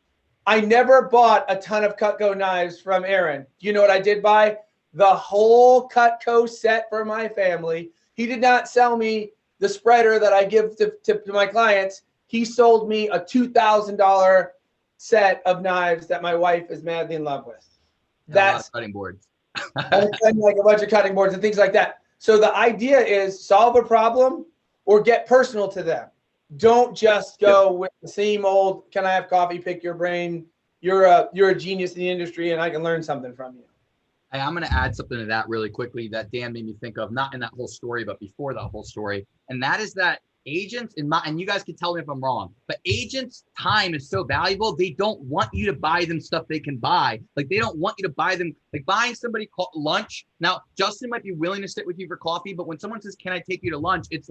I never bought a ton of Cutco knives from Aaron. Do you know what I did buy? The whole Cutco set for my family. He did not sell me the spreader that I give to my clients. He sold me a $2,000 set of knives that my wife is madly in love with. That's cutting boards. Like a bunch of cutting boards and things like that. So the idea is solve a problem or get personal to them. Don't just go with the same old, can I have coffee, pick your brain? You're a genius in the industry, and I can learn something from you. Hey, I'm going to add something to that really quickly that Dan made me think of, not in that whole story, but before that whole story. And that is that agents, and you guys can tell me if I'm wrong, but agents' time is so valuable. They don't want you to buy them stuff they can buy. They don't want you to buy them, buying somebody lunch. Now, Justin might be willing to sit with you for coffee, but when someone says, can I take you to lunch? It's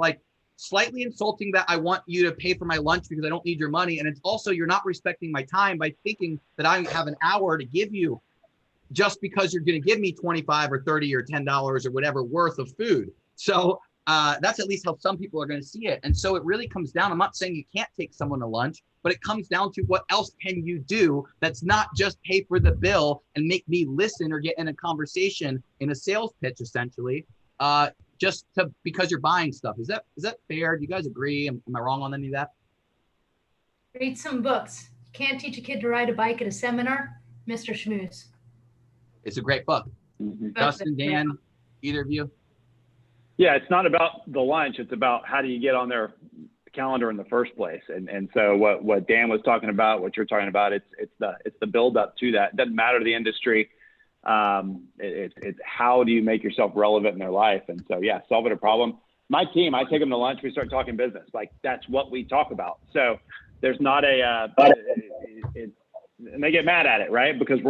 slightly insulting that I want you to pay for my lunch because I don't need your money. And it's also, you're not respecting my time by thinking that I have an hour to give you just because you're going to give me 25 or 30 or $10 or whatever worth of food. So that's at least how some people are going to see it. And so it really comes down, I'm not saying you can't take someone to lunch, but it comes down to what else can you do that's not just pay for the bill and make me listen or get in a conversation in a sales pitch, essentially, because you're buying stuff. Is that fair? Do you guys agree? Am I wrong on any of that? Read some books. Can't teach a kid to ride a bike at a seminar. Mr. Schmooze. It's a great book. Justin, Dan, either of you? Yeah, it's not about the lunch. It's about how do you get on their calendar in the first place. And so what Dan was talking about, what you're talking about, it's the build up to that. It doesn't matter the industry. It's how do you make yourself relevant in their life? And so, yeah, solving a problem. My team, I take them to lunch. We start talking business. That's what we talk about. So there's not and they get mad at it, right? Because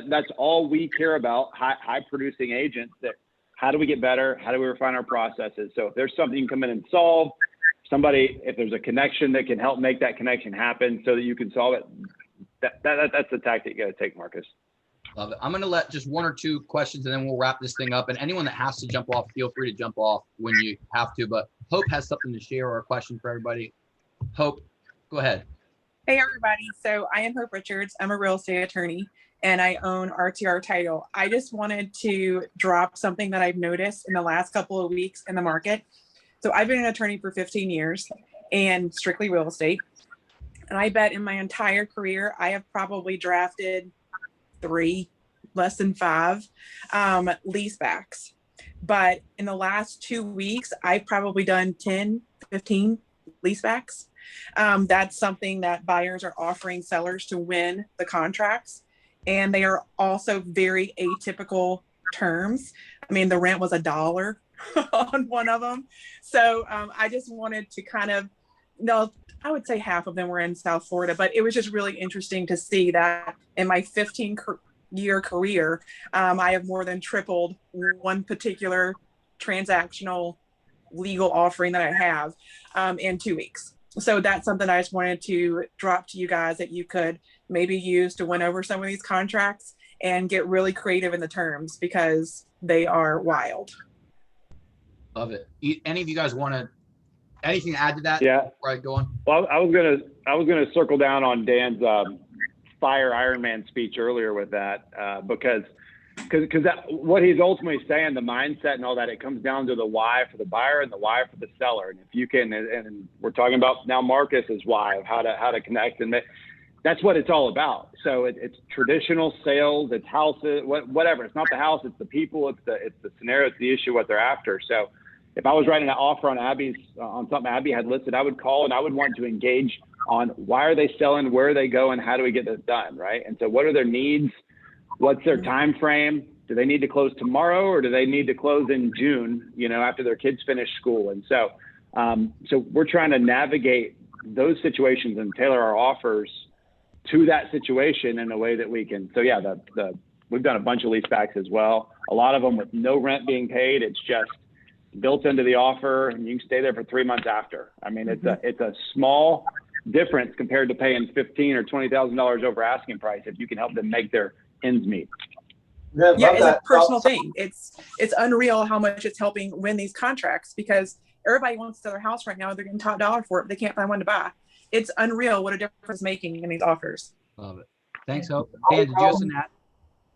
that's all we care about. High producing agents, that how do we get better? How do we refine our processes? So if there's something you can come in and solve, if there's a connection that can help make that connection happen so that you can solve it, that's the tactic you got to take, Marcus. Love it. I'm going to let just one or two questions and then we'll wrap this thing up. And anyone that has to jump off, feel free to jump off when you have to. But Hope has something to share or a question for everybody. Hope, go ahead. Hey, everybody. So I am Hope Richards. I'm a real estate attorney and I own RTR Title. I just wanted to drop something that I've noticed in the last couple of weeks in the market. So I've been an attorney for 15 years and strictly real estate. And I bet in my entire career, I have probably drafted 3, less than 5 leasebacks. But in the last 2 weeks, I've probably done 10, 15 leasebacks. That's something that buyers are offering sellers to win the contracts. And they are also very atypical terms. I mean, the rent was $1 on one of them. So I just wanted to kind of, no, I would say half of them were in South Florida, but it was just really interesting to see that in my 15-year career, I have more than tripled one particular transactional legal offering that I have in 2 weeks. So that's something I just wanted to drop to you guys that you could maybe use to win over some of these contracts and get really creative in the terms because they are wild. Love it. Any of you guys want to anything to add to that? Yeah. Before I go on. Well, I was gonna circle down on Dan's fire Iron Man speech earlier with that because that, what he's ultimately saying, the mindset and all that, it comes down to the why for the buyer and the why for the seller. And if you can, and we're talking about now Marcus's why of how to connect and make, that's what it's all about. So it's traditional sales, it's houses, whatever. It's not the house, it's the people, it's the scenario, it's the issue, what they're after. So if I was writing an offer on on something Abby had listed, I would call and I would want to engage on why are they selling, where are they going, how do we get this done, right? And so what are their needs? What's their time frame? Do they need to close tomorrow or do they need to close in June, after their kids finish school? And so, so we're trying to navigate those situations and tailor our offers to that situation in a way that we can. So yeah, we've done a bunch of leasebacks as well. A lot of them with no rent being paid. It's just built into the offer and you can stay there for 3 months after. I mean, it's a small difference compared to paying $15,000 or $20,000 over asking price if you can help them make their ends meet. Yeah, it's a personal thing. It's unreal how much it's helping win these contracts because everybody wants to sell their house right now. They're getting top dollar for it, but they can't find one to buy. It's unreal what a difference it's making in these offers. Love it. Thanks, Hope. Dan, did you have some that?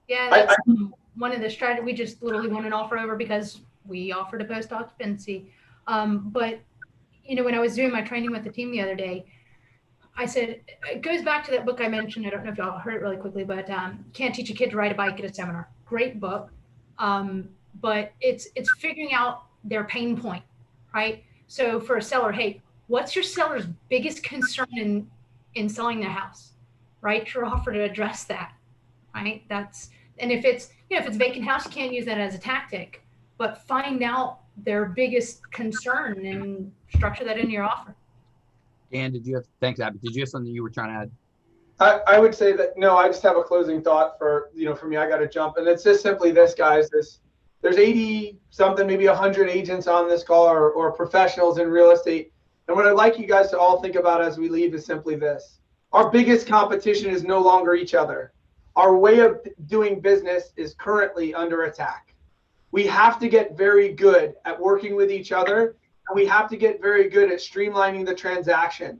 Yeah, that's one of the strategies. We just literally won an offer over because we offered a post occupancy. But when I was doing my training with the team the other day, I said, it goes back to that book I mentioned. I don't know if y'all heard it really quickly, but Can't Teach a Kid to Ride a Bike at a Seminar. Great book. But it's figuring out their pain point, right? So for a seller, hey, what's your seller's biggest concern in selling their house, right? Your offer to address that, right? And if it's vacant house, you can't use that as a tactic, but find out their biggest concern and structure that into your offer. Dan, thanks, Abby. Did you have something you were trying to add? I would say that, no, I just have a closing thought for me, I got to jump. And it's just simply this, guys, there's 80 something, maybe 100 agents on this call or professionals in real estate. And what I'd like you guys to all think about as we leave is simply this. Our biggest competition is no longer each other. Our way of doing business is currently under attack. We have to get very good at working with each other, and we have to get very good at streamlining the transaction.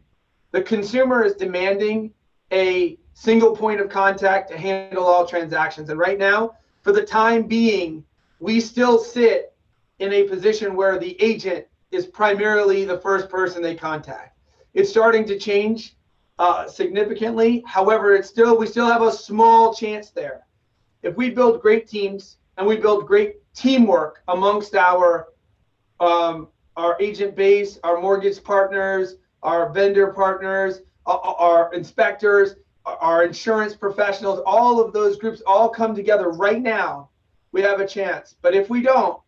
The consumer is demanding a single point of contact to handle all transactions. And right now, for the time being, we still sit in a position where the agent is primarily the first person they contact. It's starting to change significantly. However, we still have a small chance there. If we build great teams and we build great teamwork amongst our agent base, our mortgage partners, our vendor partners, our inspectors, our insurance professionals, all of those groups all come together right now, we have a chance. But if we don't,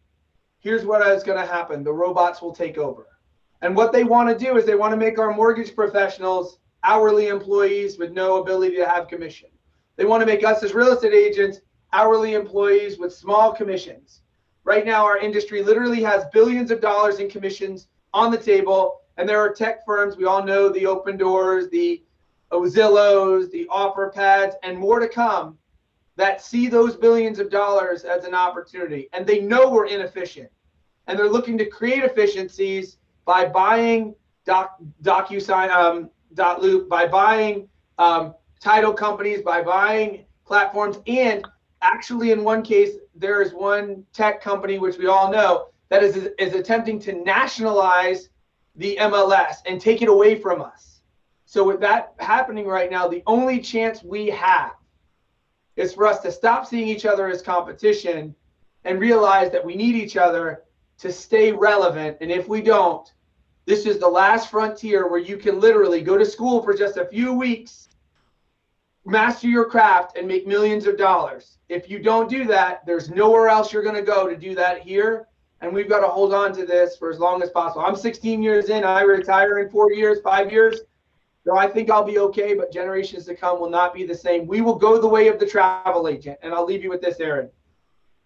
here's what is going to happen. The robots will take over. And what they want to do is they want to make our mortgage professionals hourly employees with no ability to have commission. They want to make us as real estate agents hourly employees with small commissions. Right now, our industry literally has billions of dollars in commissions on the table. And there are tech firms, we all know the Open Doors, the Zillows, the offer pads, and more to come that see those billions of dollars as an opportunity. And they know we're inefficient. And they're looking to create efficiencies by buying DocuSign, Loop, by buying title companies, by buying platforms. And actually, in one case, there is one tech company, which we all know, that is attempting to nationalize the MLS and take it away from us. So with that happening right now, the only chance we have is for us to stop seeing each other as competition and realize that we need each other to stay relevant. And if we don't, this is the last frontier where you can literally go to school for just a few weeks, master your craft, and make millions of dollars. If you don't do that, there's nowhere else you're going to go to do that here. And we've got to hold on to this for as long as possible. I'm 16 years in. I retire in 4 years, 5 years. So I think I'll be okay, but generations to come will not be the same. We will go the way of the travel agent. And I'll leave you with this, Aaron.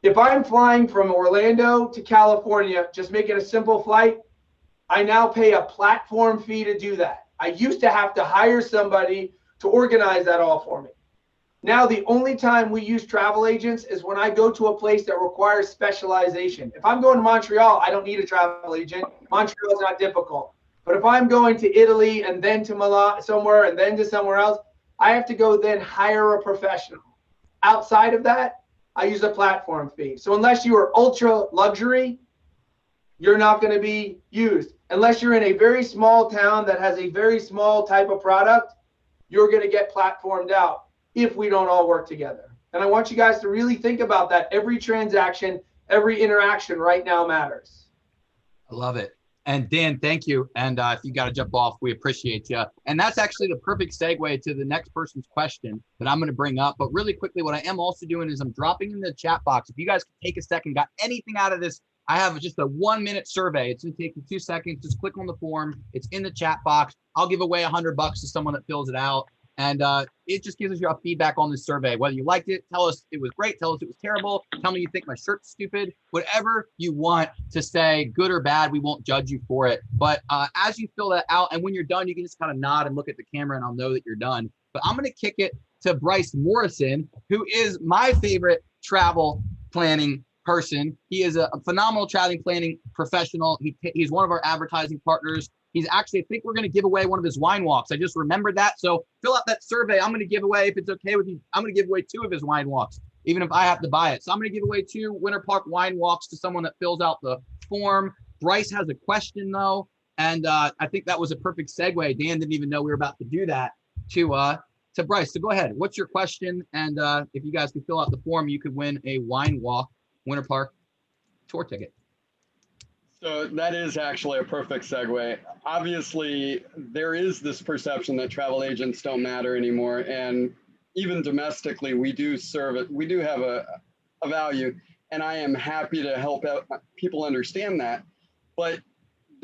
If I'm flying from Orlando to California, just making a simple flight, I now pay a platform fee to do that. I used to have to hire somebody to organize that all for me. Now, the only time we use travel agents is when I go to a place that requires specialization. If I'm going to Montreal, I don't need a travel agent. Montreal is not difficult. But if I'm going to Italy and then to Milan somewhere and then to somewhere else, I have to go then hire a professional. Outside of that, I use a platform fee. So unless you are ultra luxury, you're not going to be used. Unless you're in a very small town that has a very small type of product, you're going to get platformed out if we don't all work together. And I want you guys to really think about that. Every transaction, every interaction right now matters. I love it. And Dan, thank you. And if you got to jump off, we appreciate you. And that's actually the perfect segue to the next person's question that I'm going to bring up. But really quickly, what I am also doing is I'm dropping in the chat box. If you guys can take a second, got anything out of this, I have just a 1-minute survey. It's going to take you 2 seconds. Just click on the form. It's in the chat box. I'll give away $100 to someone that fills it out. And it just gives us your feedback on this survey. Whether you liked it, tell us it was great, tell us it was terrible, tell me you think my shirt's stupid, whatever you want to say, good or bad, we won't judge you for it. But as you fill that out, and when you're done, you can just kind of nod and look at the camera and I'll know that you're done. But I'm going to kick it to Bryce Morrison, who is my favorite travel planning person. He is a phenomenal traveling planning professional. He's one of our advertising partners. He's actually, I think we're going to give away one of his wine walks. I just remembered that. So fill out that survey. I'm going to give away, if it's okay with you, I'm going to give away 2 of his wine walks, even if I have to buy it. So I'm going to give away 2 Winter Park wine walks to someone that fills out the form. Bryce has a question though. And I think that was a perfect segue. Dan didn't even know we were about to do that to Bryce. So go ahead. What's your question? And if you guys can fill out the form, you could win a wine walk Winter Park tour ticket. So that is actually a perfect segue. Obviously, there is this perception that travel agents don't matter anymore. And even domestically, we do serve it. We do have a value. And I am happy to help out people understand that. But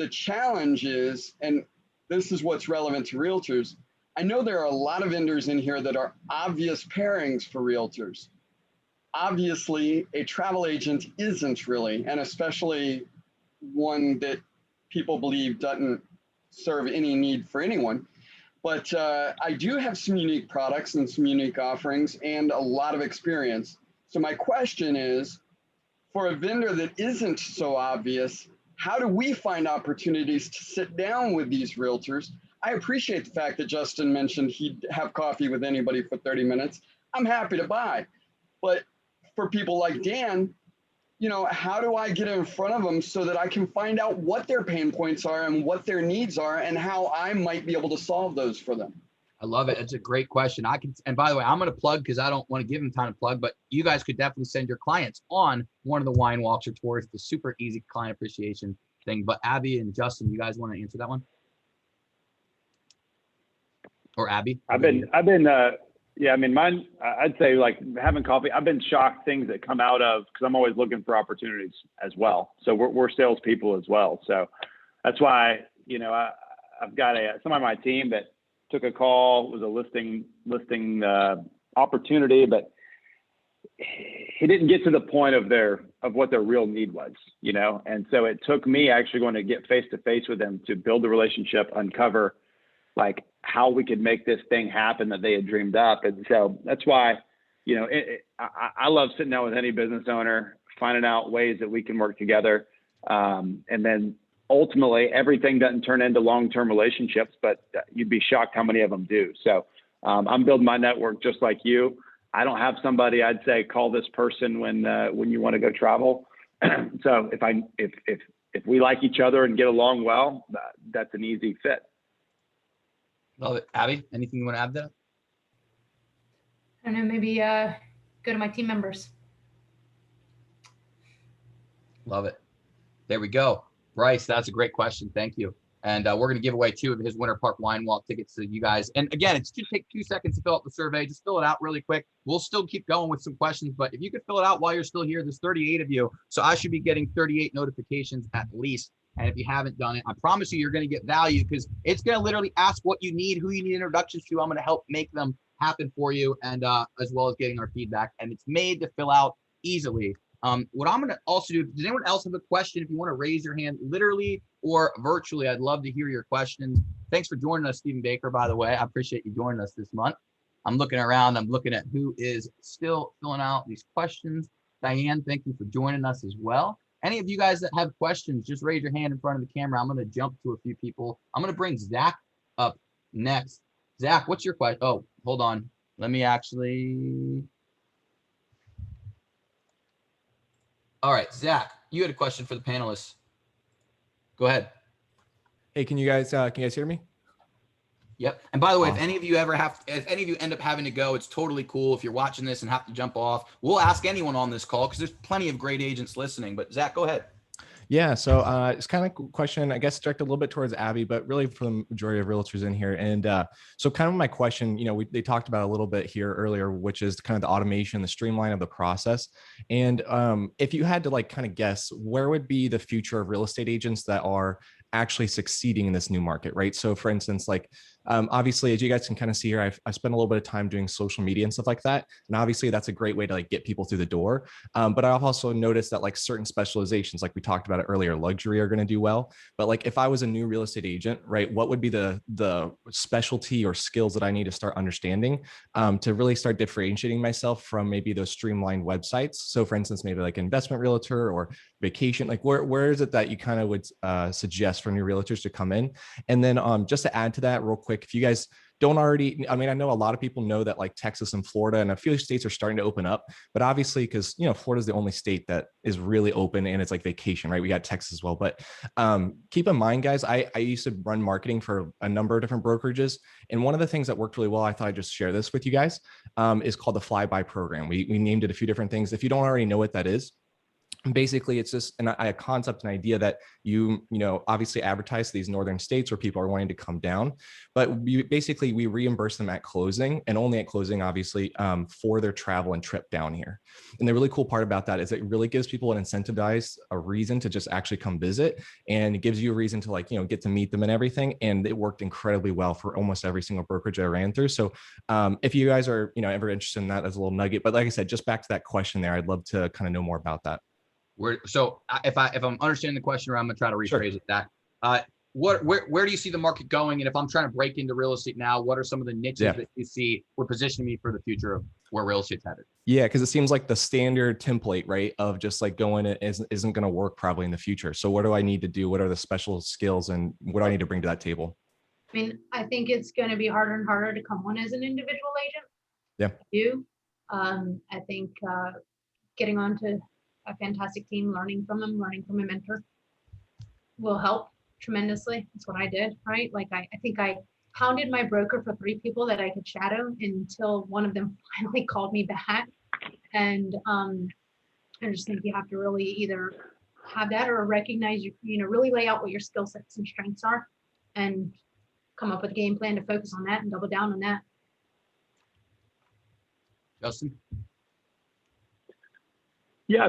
the challenge is, and this is what's relevant to realtors, I know there are a lot of vendors in here that are obvious pairings for realtors. Obviously, a travel agent isn't really, and especially one that people believe doesn't serve any need for anyone. But I do have some unique products and some unique offerings and a lot of experience. So my question is, for a vendor that isn't so obvious, how do we find opportunities to sit down with these realtors? I appreciate the fact that Justin mentioned he'd have coffee with anybody for 30 minutes. I'm happy to buy. But for people like Dan, you know, how do I get in front of them so that I can find out what their pain points are and what their needs are and how I might be able to solve those for them? I love it. It's a great question. And by the way, I'm going to plug because I don't want to give them time to plug, but you guys could definitely send your clients on one of the wine walks or tours. It's a super easy client appreciation thing. But Abby and Justin, you guys want to answer that one? Or Abby? Yeah, I mean, mine, I'd say like having coffee, I've been shocked things that come out of, because I'm always looking for opportunities as well. So we're salespeople as well. So that's why, you know, I've got someone on my team that took a call, was a listing opportunity, but he didn't get to the point of what their real need was, you know? And so it took me actually going to get face to face with them to build the relationship, uncover like how we could make this thing happen that they had dreamed up. And so that's why, I love sitting down with any business owner, finding out ways that we can work together. And then ultimately everything doesn't turn into long-term relationships, but you'd be shocked how many of them do. So I'm building my network just like you. I don't have somebody I'd say, call this person when you want to go travel. So if we like each other and get along well, that's an easy fit. Love it. Abby, anything you want to add to that? I don't know, maybe go to my team members. Love it. There we go. Bryce, that's a great question. Thank you. And we're going to give away 2 of his Winter Park Wine Walk tickets to you guys. And again, it's going to take 2 seconds to fill out the survey. Just fill it out really quick. We'll still keep going with some questions, but if you could fill it out while you're still here, there's 38 of you. So I should be getting 38 notifications at least. And if you haven't done it, I promise you're going to get value, because it's going to literally ask what you need, who you need introductions to. I'm going to help make them happen for you, and as well as getting our feedback. And it's made to fill out easily. What I'm going to also do, does anyone else have a question? If you want to raise your hand literally or virtually, I'd love to hear your questions. Thanks for joining us, Stephen Baker, by the way. I appreciate you joining us this month. I'm looking around. I'm looking at who is still filling out these questions. Diane, thank you for joining us as well. Any of you guys that have questions, just raise your hand in front of the camera. I'm going to jump to a few people. I'm going to bring Zach up next. Zach, what's your question? Oh, hold on. Let me actually. All right, Zach, you had a question for the panelists. Go ahead. Hey, can you guys hear me? Yep. And by the way, Awesome. if any of you end up having to go, it's totally cool. If you're watching this and have to jump off, we'll ask anyone on this call, because there's plenty of great agents listening. But Zach, go ahead. Yeah, so it's kind of a question, I guess, directed a little bit towards Abby, but really for the majority of realtors in here. And so kind of my question, they talked about a little bit here earlier, which is kind of the automation, the streamline of the process. And if you had to kind of guess, where would be the future of real estate agents that are actually succeeding in this new market, right? So for instance, obviously, as you guys can kind of see here, I spent a little bit of time doing social media and stuff like that. And obviously that's a great way to get people through the door. But I've also noticed that certain specializations, like we talked about it earlier, luxury are going to do well. But if I was a new real estate agent, right, what would be the specialty or skills that I need to start understanding to really start differentiating myself from maybe those streamlined websites? So for instance, maybe investment realtor or vacation, where is it that you kind of would suggest for new realtors to come in? And then just to add to that real quick, if you guys don't already, I know a lot of people know that Texas and Florida and a few states are starting to open up, but obviously because Florida is the only state that is really open and it's vacation, right? We got Texas as well, but keep in mind, guys, I used to run marketing for a number of different brokerages, and one of the things that worked really well, I thought I'd just share this with you guys, is called the Flyby program. We named it a few different things. If you don't already know what that is, basically it's just a concept, an idea that you obviously advertise to these northern states where people are wanting to come down, but we reimburse them at closing, and only at closing, obviously, for their travel and trip down here. And the really cool part about that is it really gives people an incentivized reason to just actually come visit, and it gives you a reason to get to meet them and everything. And it worked incredibly well for almost every single brokerage I ran through. So if you guys are ever interested in that, as a little nugget. But like I said, just back to that question there, I'd love to kind of know more about that. So if I'm understanding the question, I'm going to try to rephrase it. That where do you see the market going? And if I'm trying to break into real estate now, what are some of the niches that you see would position me for the future of where real estate's headed? Yeah, because it seems like the standard template, right, of just going isn't going to work probably in the future. So what do I need to do? What are the special skills, and what do I need to bring to that table? I think it's going to be harder and harder to come on as an individual agent. I think getting onto a fantastic team, learning from a mentor will help tremendously. That's what I did, right? I think I hounded my broker for 3 people that I could shadow until one of them finally called me back. And I just think you have to really either have that or recognize really lay out what your skill sets and strengths are, and come up with a game plan to focus on that and double down on that. Justin? Yeah,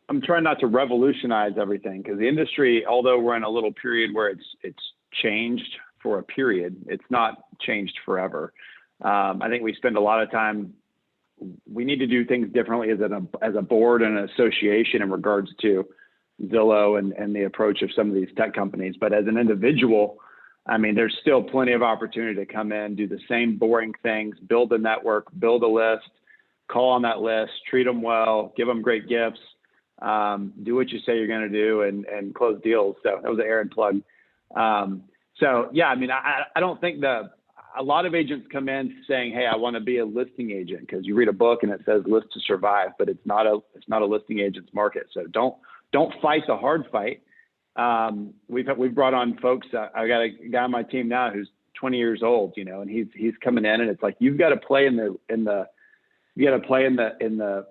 I'm trying not to revolutionize everything, because the industry, although we're in a little period where it's changed for a period, it's not changed forever. I think we spend a lot of time. We need to do things differently as a board and an association in regards to Zillow and the approach of some of these tech companies. But as an individual, I mean, there's still plenty of opportunity to come in, do the same boring things, build a network, build a list, call on that list, treat them well, give them great gifts, do what you say you're going to do, and close deals. So that was an Aaron plug. So yeah, I mean, I don't think a lot of agents come in saying, hey, I want to be a listing agent, because you read a book and it says list to survive, but it's not a listing agent's market. So don't fight the hard fight. We've brought on folks. I got a guy on my team now who's 20 years old, you know, and he's coming in, and it's like, you've got to play in the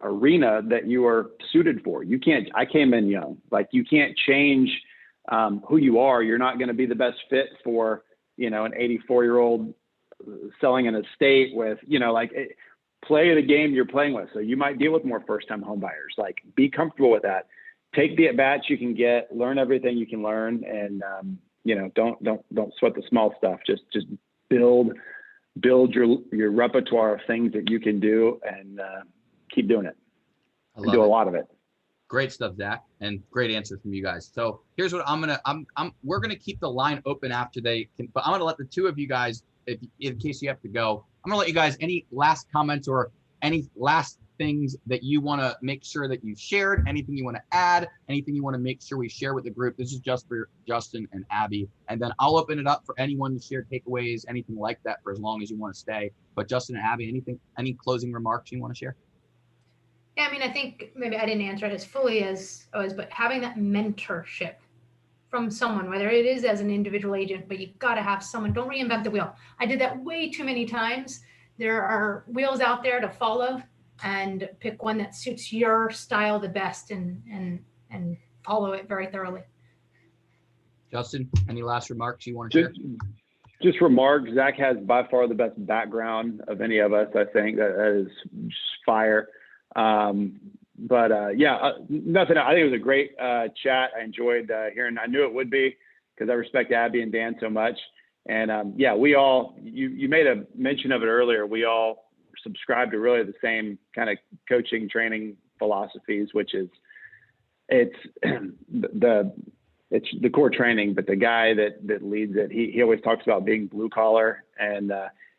arena that you are suited for. You can't. I came in young. Like, you can't change who you are. You're not going to be the best fit for, you know, an 84-year-old selling an estate with, you know, like, play the game you're playing with. So you might deal with more first-time home buyers. Like, be comfortable with that. Take the at-bats you can get, learn everything you can learn, and you know, don't sweat the small stuff. Just build your repertoire of things that you can do, and keep doing it. Do a lot of it. Great stuff, Zach, and great answer from you guys. So here's what we're gonna keep the line open after but I'm gonna let the two of you guys, in case you have to go, I'm gonna let you guys, any last comments or any last things that you want to make sure that you shared, anything you want to add, anything you want to make sure we share with the group. This is just for Justin and Abby, and then I'll open it up for anyone to share takeaways, anything like that, for as long as you want to stay. But Justin and Abby, any closing remarks you want to share? Yeah, I mean, I think maybe I didn't answer it as fully as I was, but having that mentorship from someone, whether it is as an individual agent, but you've got to have someone. Don't reinvent the wheel. I did that way too many times. There are wheels out there to follow, and pick one that suits your style the best, and follow it very thoroughly. Justin, any last remarks you want to share? Just remarks. Zach has by far the best background of any of us. I think that is just fire. Nothing. I think it was a great chat. I enjoyed hearing. I knew it would be, because I respect Abby and Dan so much. And we all, you made a mention of it earlier. We all subscribe to really the same kind of coaching training philosophies, which is it's the core training, but the guy that leads it, he always talks about being blue collar, and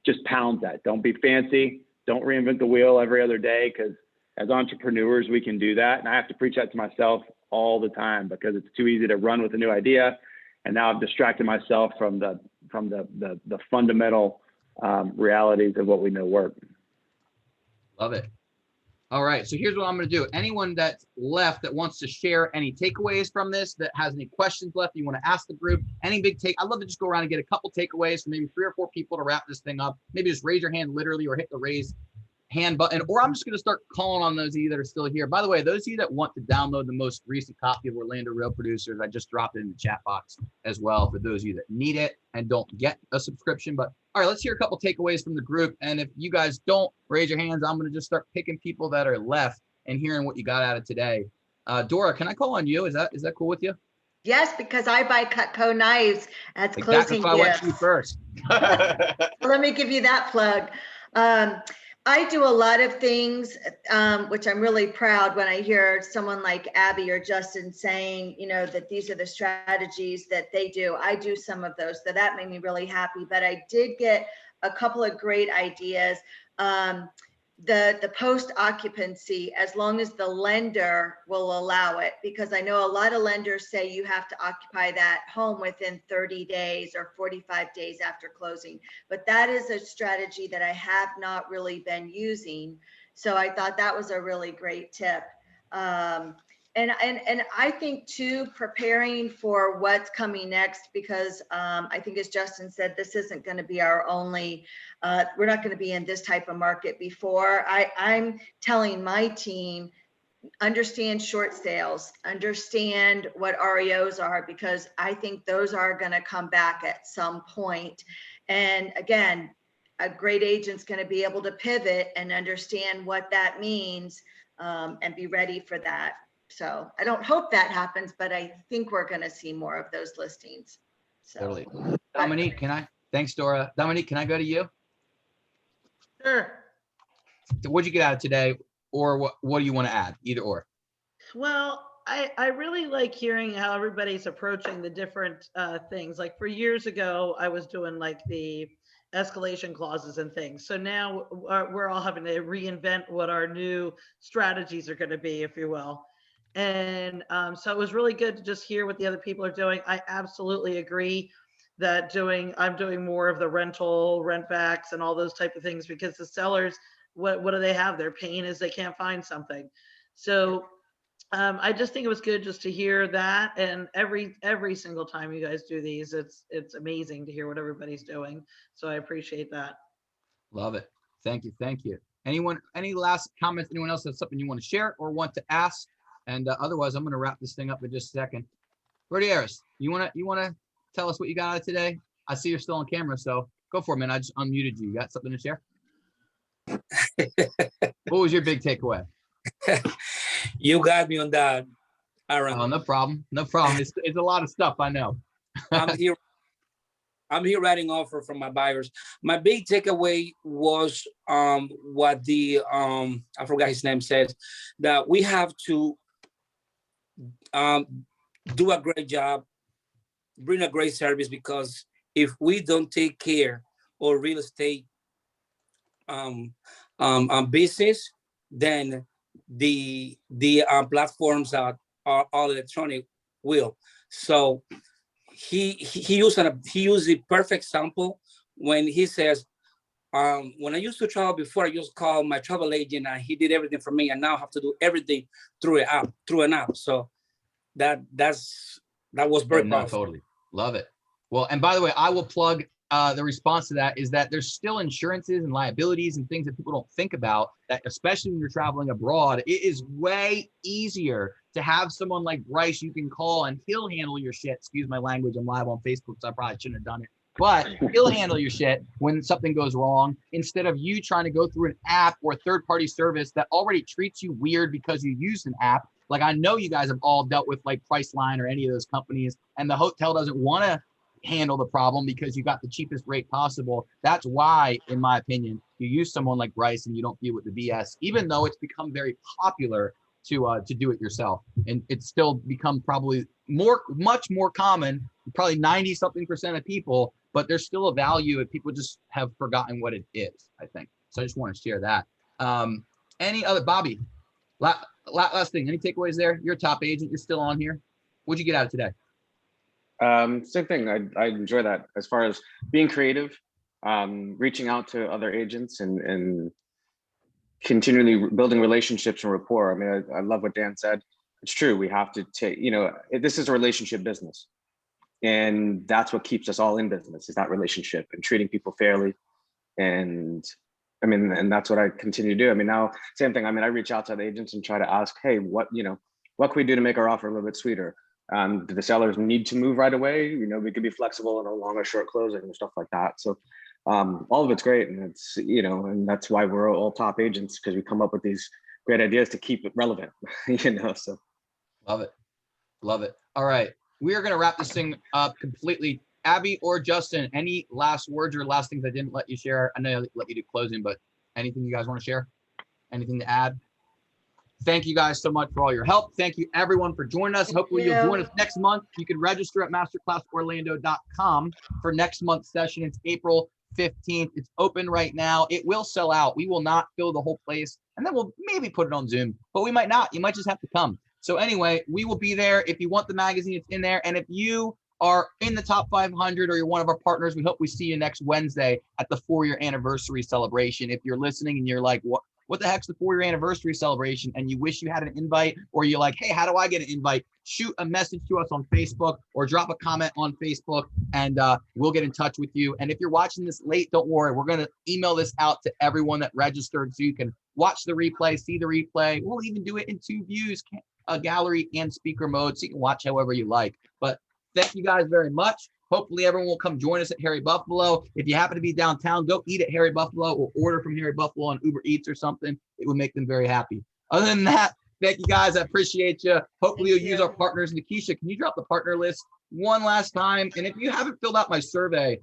just pounds that. Don't be fancy. Don't reinvent the wheel every other day, because as entrepreneurs, we can do that. And I have to preach that to myself all the time, because it's too easy to run with a new idea. And now I've distracted myself from the fundamental realities of what we know work. Love it. All right. So here's what I'm going to do. Anyone that's left that wants to share any takeaways from this, that has any questions left, you want to ask the group, any big take, I'd love to just go around and get a couple takeaways from maybe 3 or 4 people to wrap this thing up. Maybe just raise your hand literally, or hit the raise hand button, or I'm just going to start calling on those of you that are still here. By the way, those of you that want to download the most recent copy of Orlando Real Producers, I just dropped it in the chat box as well for those of you that need it and don't get a subscription. But all right, let's hear a couple takeaways from the group. And if you guys don't raise your hands, I'm going to just start picking people that are left and hearing what you got out of today. Dora, can I call on you? Is that cool with you? Yes, because I buy Cutco knives as closing gifts. I went to you first. Let me give you that plug. I do a lot of things, which I'm really proud when I hear someone like Abby or Justin saying, you know, that these are the strategies that they do. I do some of those, so that made me really happy. But I did get a couple of great ideas. The post occupancy, as long as the lender will allow it, because I know a lot of lenders say you have to occupy that home within 30 days or 45 days after closing. But that is a strategy that I have not really been using. So I thought that was a really great tip. And I think too, preparing for what's coming next, because I think, as Justin said, this isn't going to be our only, we're not going to be in this type of market before. I'm telling my team, understand short sales, understand what REOs are, because I think those are going to come back at some point. And again, a great agent's going to be able to pivot and understand what that means, and be ready for that. So I don't hope that happens, but I think we're going to see more of those listings. So. Totally. Dominique, thanks, Dora. Dominique, can I go to you? Sure. What'd you get out of today, or what do you want to add? Either or. Well, I really like hearing how everybody's approaching the different things. Like for years ago, I was doing like the escalation clauses and things. So now we're all having to reinvent what our new strategies are going to be, if you will. And so it was really good to just hear what the other people are doing. I absolutely agree that I'm doing more of the rental, rent backs and all those type of things, because the sellers, what do they have? Their pain is they can't find something. So I just think it was good just to hear that. And every single time you guys do these, it's amazing to hear what everybody's doing. So I appreciate that. Love it. Thank you. Thank you. Any last comments? Anyone else has something you want to share or want to ask? And otherwise, I'm going to wrap this thing up in just a second. Gutierrez, you want to tell us what you got out of today? I see you're still on camera, so go for it, man. I just unmuted you. You got something to share? What was your big takeaway? You got me on that, Aaron. Oh, no problem. No problem. It's a lot of stuff, I know. I'm here writing offer from my buyers. My big takeaway was what the I forgot his name said, that we have to do a great job, bring a great service, because if we don't take care of real estate business, then the platforms that are all electronic will. So he used the perfect sample when he says, when I used to travel before, I used to call my travel agent and he did everything for me, and now I have to do everything through an app. So that was very powerful. Totally love it. Well, and by the way, I will plug the response to that is that there's still insurances and liabilities and things that people don't think about, that especially when you're traveling abroad, it is way easier to have someone like Bryce you can call and he'll handle your shit. Excuse my language, I'm live on Facebook, so I probably shouldn't have done it. But he'll handle your shit when something goes wrong, instead of you trying to go through an app or a third-party service that already treats you weird because you use an app. Like, I know you guys have all dealt with like Priceline or any of those companies, and the hotel doesn't want to handle the problem because you got the cheapest rate possible. That's why, in my opinion, you use someone like Bryce and you don't deal with the BS, even though it's become very popular to do it yourself. And it's still become probably much more common, probably 90-something% of people, but there's still a value and people just have forgotten what it is, I think. So I just want to share that. Any other, Bobby, last thing, any takeaways there? You're a top agent, you're still on here. What'd you get out of today? Same thing. I enjoy that as far as being creative, reaching out to other agents and continually building relationships and rapport. I mean, I love what Dan said. It's true. We have to take, this is a relationship business, and that's what keeps us all in business, is that relationship and treating people fairly. And I mean, and that's what I continue to do. I mean, now, same thing. I mean, I reach out to other agents and try to ask, hey, what can we do to make our offer a little bit sweeter? Do the sellers need to move right away? We could be flexible in a long or short closing and stuff like that. So all of it's great. And it's, and that's why we're all top agents, because we come up with these great ideas to keep it relevant, so. Love it. Love it. All right. We are going to wrap this thing up completely. Abby or Justin, any last words or last things I didn't let you share? I know I let you do closing, but anything you guys want to share? Anything to add? Thank you guys so much for all your help. Thank you everyone for joining us. Hopefully you'll join us next month. You can register at masterclassorlando.com for next month's session. It's April 15th. It's open right now. It will sell out. We will not fill the whole place, and then we'll maybe put it on Zoom, but we might not. You might just have to come. So anyway, we will be there. If you want the magazine, it's in there. And if you are in the top 500 or you're one of our partners, we hope we see you next Wednesday at the 4-year anniversary celebration. If you're listening and you're like, what the heck's the 4-year anniversary celebration, and you wish you had an invite, or you're like, hey, how do I get an invite? Shoot a message to us on Facebook or drop a comment on Facebook, and we'll get in touch with you. And if you're watching this late, don't worry. We're going to email this out to everyone that registered so you can watch the replay, see the replay. We'll even do it in 2 views, gallery and speaker mode, so you can watch however you like. But thank you guys very much. Hopefully everyone will come join us at Harry Buffalo. If you happen to be downtown, go eat at Harry Buffalo or order from Harry Buffalo on Uber Eats or something. It would make them very happy. Other than that, thank you guys. I appreciate you. Hopefully you'll use our partners. Nikisha, can you drop the partner list one last time? And if you haven't filled out my survey,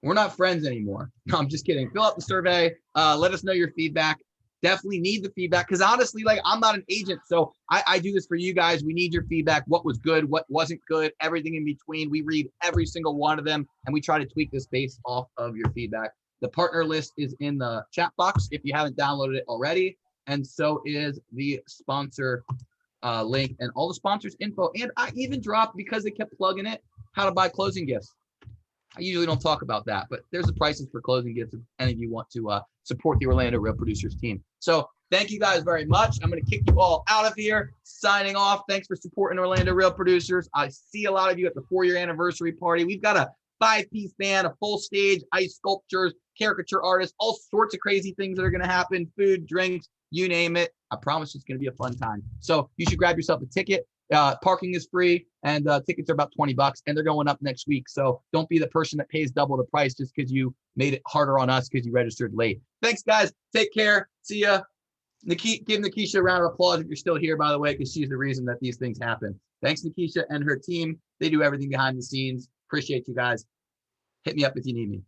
we're not friends anymore. No, I'm just kidding. Fill out the survey. Let us know your feedback definitely need the feedback, because honestly, like, I'm not an agent, so I do this for you guys. We need your feedback. What was good, what wasn't good, everything in between. We read every single one of them, and we try to tweak this based off of your feedback. The partner list is in the chat box if you haven't downloaded it already, and so is the sponsor link and all the sponsors info. And I even dropped, because they kept plugging it, how to buy closing gifts. I usually don't talk about that, but there's the prices for closing gifts if any of you want to support the Orlando Real Producers team. So thank you guys very much. I'm going to kick you all out of here. Signing off. Thanks for supporting Orlando Real Producers. I see a lot of you at the 4-year anniversary party. We've got a 5-piece band, a full stage, ice sculptures, caricature artists, all sorts of crazy things that are going to happen, food, drinks, you name it. I promise it's going to be a fun time. So you should grab yourself a ticket. Parking is free, and tickets are about $20, and they're going up next week. So don't be the person that pays double the price just because you made it harder on us because you registered late. Thanks, guys. Take care. See ya. Give Nikisha a round of applause if you're still here, by the way, because she's the reason that these things happen. Thanks, Nikisha and her team. They do everything behind the scenes. Appreciate you guys. Hit me up if you need me.